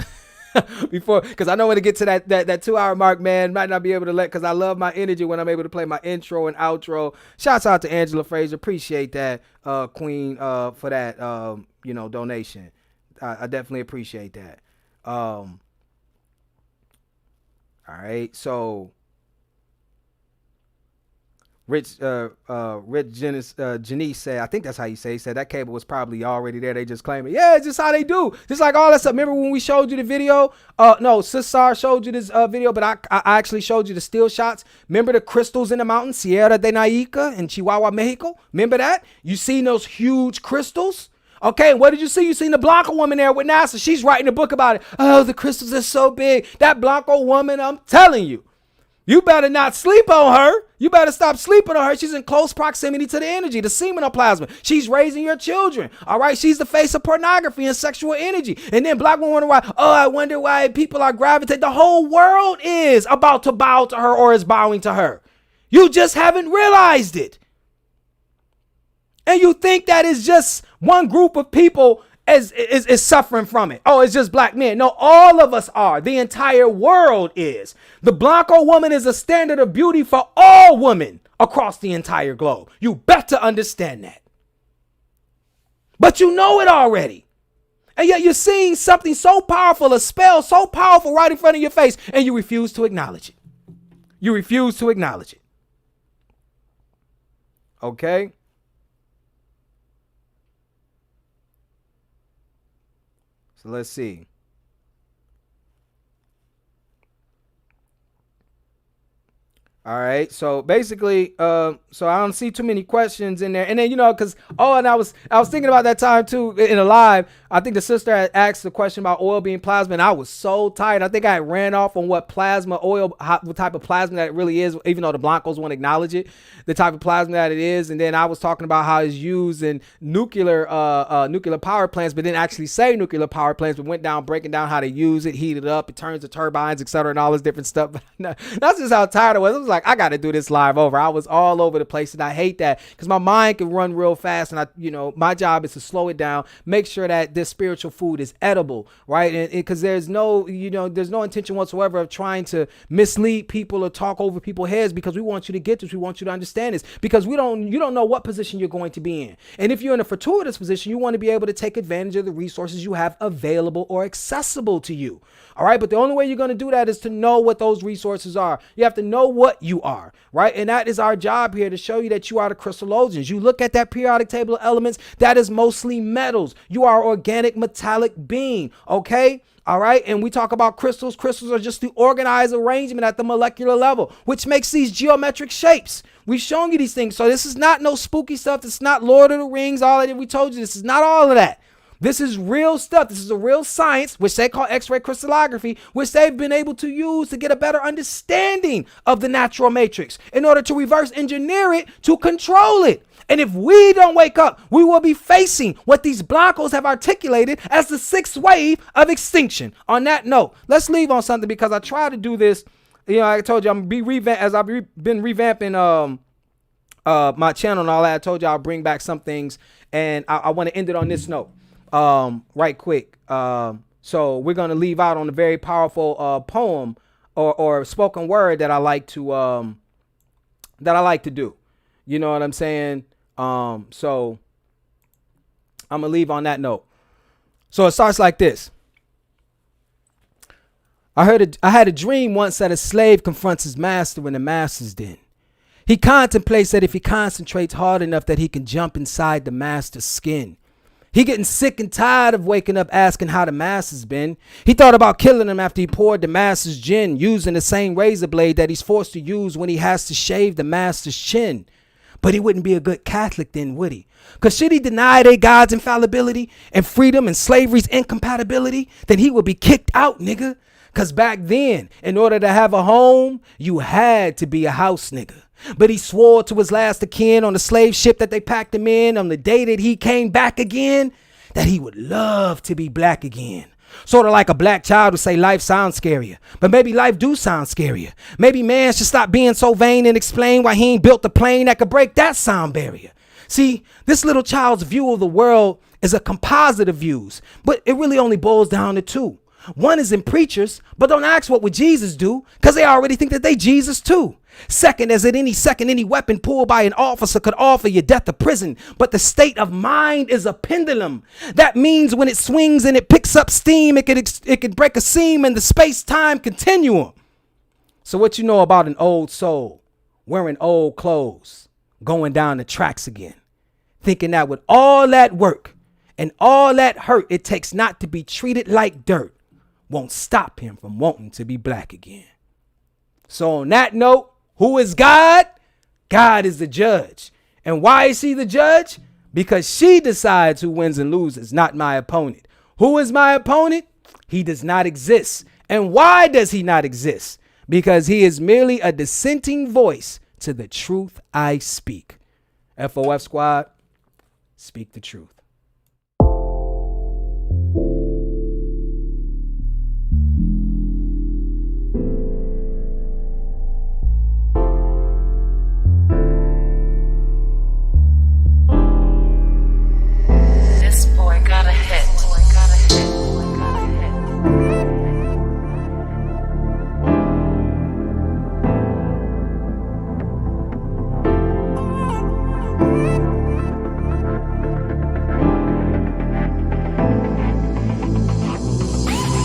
before, because I know when to get to that 2-hour mark, man, might not be able to because I love my energy when I'm able to play my intro and outro. Shouts out to Angela Fraser. Appreciate that, Queen, for that, donation. I definitely appreciate that. All right, so Rich Janice said, I think that's how you say, he said that cable was probably already there. They just claim it. Yeah, it's just how they do. Just like all that stuff. Remember when we showed you the video? No, Cesar showed you this video, but I actually showed you the still shots. Remember the crystals in the mountain, Sierra de Naica in Chihuahua, Mexico? Remember that? You seen those huge crystals? Okay, and what did you see? You seen the Blanco woman there with NASA. She's writing a book about it. Oh, the crystals are so big. That Blanco woman, I'm telling you. You better not sleep on her. You better stop sleeping on her. She's in close proximity to the energy, the seminal plasma. She's raising your children. All right. She's the face of pornography and sexual energy. And then black women wonder why. Oh, I wonder why people are gravitating. The whole world is about to bow to her or is bowing to her. You just haven't realized it. And you think that is just one group of people is suffering from it. Oh, it's just black men. No, all of us are. The entire world is. The Blanco woman is a standard of beauty for all women across the entire globe. You better understand that. But you know it already. And yet you're seeing something so powerful, a spell so powerful right in front of your face, and you refuse to acknowledge it. You refuse to acknowledge it. Okay? So let's see. All right. So basically, so I don't see too many questions in there. And then, because, and I was thinking about that time too in a live. I think the sister had asked the question about oil being plasma, and I was so tired. I think I ran off on what plasma oil, what type of plasma that it really is, even though the Blancos won't acknowledge it, the type of plasma that it is. And then I was talking about how it's used in nuclear power plants, but didn't actually say nuclear power plants, but went down breaking down how to use it, heat it up, it turns the turbines, etc., and all this different stuff. That's just how tired I was. I was like, I got to do this live over. I was all over the place, and I hate that because my mind can run real fast, and my job is to slow it down, make sure that this spiritual food is edible, right? And because there's no intention whatsoever of trying to mislead people or talk over people's heads, because we want you to get this, we want you to understand this, because you don't know what position you're going to be in. And if you're in a fortuitous position, you want to be able to take advantage of the resources you have available or accessible to you. All right. But the only way you're going to do that is to know what those resources are. You have to know what you are. Right. And that is our job here, to show you that you are the crystallogens. You look at that periodic table of elements, that is mostly metals. You are organic metallic being. OK. All right. And we talk about crystals. Crystals are just the organized arrangement at the molecular level, which makes these geometric shapes. We've shown you these things. So this is not no spooky stuff. This is not Lord of the Rings. All that we told you. This is not all of that. This is real stuff. This is a real science, which they call X-ray crystallography, which they've been able to use to get a better understanding of the natural matrix in order to reverse engineer it to control it. And if we don't wake up, we will be facing what these Blancos have articulated as the 6th wave of extinction. On that note, let's leave on something, because I try to do this. I told you I'm been revamping my channel and all that. I told you I'll bring back some things, and I want to end it on this note. Right quick. So we're going to leave out on a very powerful poem or spoken word that I like to do. You know what I'm saying? So I'm going to leave on that note. So it starts like this. I had a dream once that a slave confronts his master in the master's den. He contemplates that if he concentrates hard enough that he can jump inside the master's skin. He getting sick and tired of waking up asking how the master's been. He thought about killing him after he poured the master's gin, using the same razor blade that he's forced to use when he has to shave the master's chin. But he wouldn't be a good Catholic then, would he? Because should he deny their God's infallibility and freedom and slavery's incompatibility, then he would be kicked out, nigga. Because back then, in order to have a home, you had to be a house nigga. But he swore to his last of kin on the slave ship that they packed him in on the day that he came back again, that he would love to be black again. Sort of like a black child would say life sounds scarier, but maybe life do sound scarier. Maybe man should stop being so vain and explain why he ain't built the plane that could break that sound barrier. See, this little child's view of the world is a composite of views, but it really only boils down to two. One is in preachers, but don't ask what would Jesus do, because they already think that they Jesus too. Second, as at any second, any weapon pulled by an officer could offer you death or prison. But the state of mind is a pendulum. That means when it swings and it picks up steam, it can break a seam in the space-time continuum. So what you know about an old soul wearing old clothes, going down the tracks again, thinking that with all that work and all that hurt it takes not to be treated like dirt won't stop him from wanting to be black again. So on that note, who is God? God is the judge. And why is he the judge? Because she decides who wins and loses, not my opponent. Who is my opponent? He does not exist. And why does he not exist? Because he is merely a dissenting voice to the truth I speak. FOF squad, speak the truth. This boy got a hit.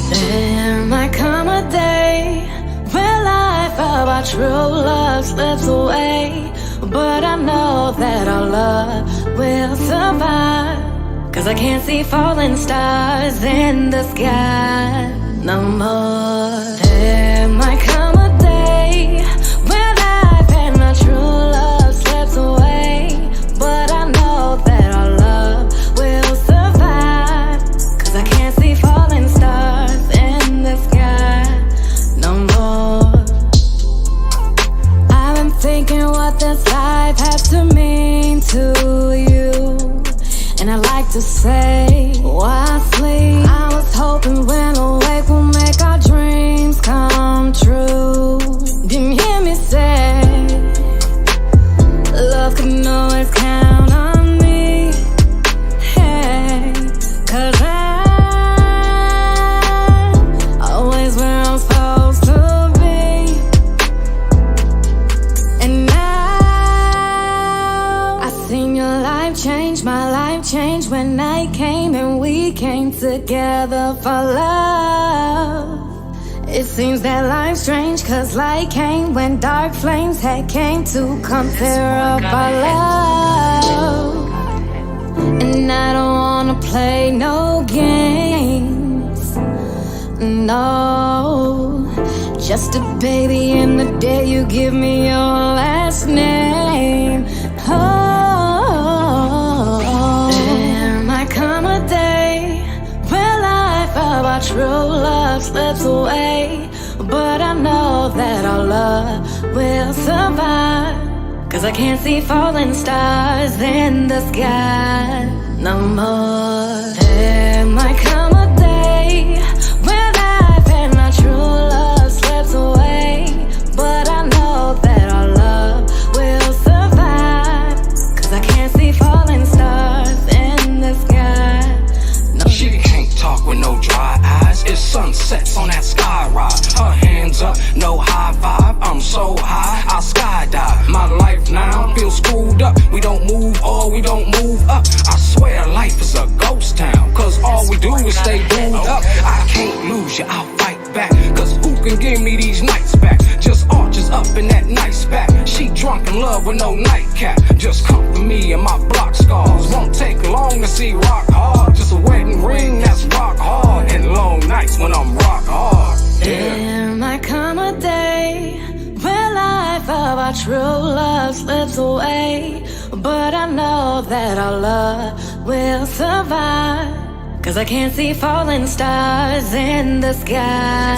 There might come a day when life of our true love slips away, but I know that our love will survive. 'Cause I can't see falling stars in the sky no more. There might come a day when life and our true love slips away, but I know that our love will survive. 'Cause I can't see falling stars in the sky no more. I've been thinking what this life has to mean to you, and I like to say, why sleep? I was hoping when awake we'll make our dreams come true. Didn't hear me say, love can always count on me. Hey, 'cause I'm always where I'm supposed to be. And now I seen your life change, my life changed when I came and we came together for love. It seems that life's strange, 'cause light came when dark flames had came to come tear up our love. And I don't wanna play no games, no. Just a baby in the day you give me your last name. Oh, there might come a day when life of our true love slips away, but I know that our love will survive. 'Cause I can't see falling stars in the sky no more. There might come a day when life and our true love slips away, but I know that our love will survive. 'Cause I can't see falling stars in the sky no more. She can't talk with no dry eyes. It's sunsets on that sky ride. Her hands up, no high five. I'm so high, I skydive. My life now feels screwed up. We don't move or we don't move up. I swear life is a ghost town, 'cause all we do is stay booed up. I can't lose you, I'll fight back. 'Cause who can give me these nights back? Just arches up in that nice back. She drunk in love with no nightcap. Just comfort me and my block scars. Won't take long to see rock hard. Just a wedding ring that's rock hard. And long nights when I'm rock hard. There might come a day when life of our true love slips away, but I know that our love will survive. 'Cause I can't see falling stars in the sky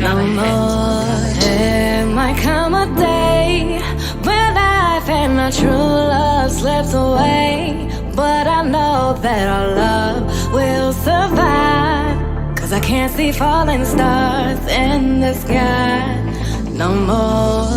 no more. There might come a day when life and our true love slips away, but I know that our love will survive. 'Cause I can't see falling stars in the sky no more.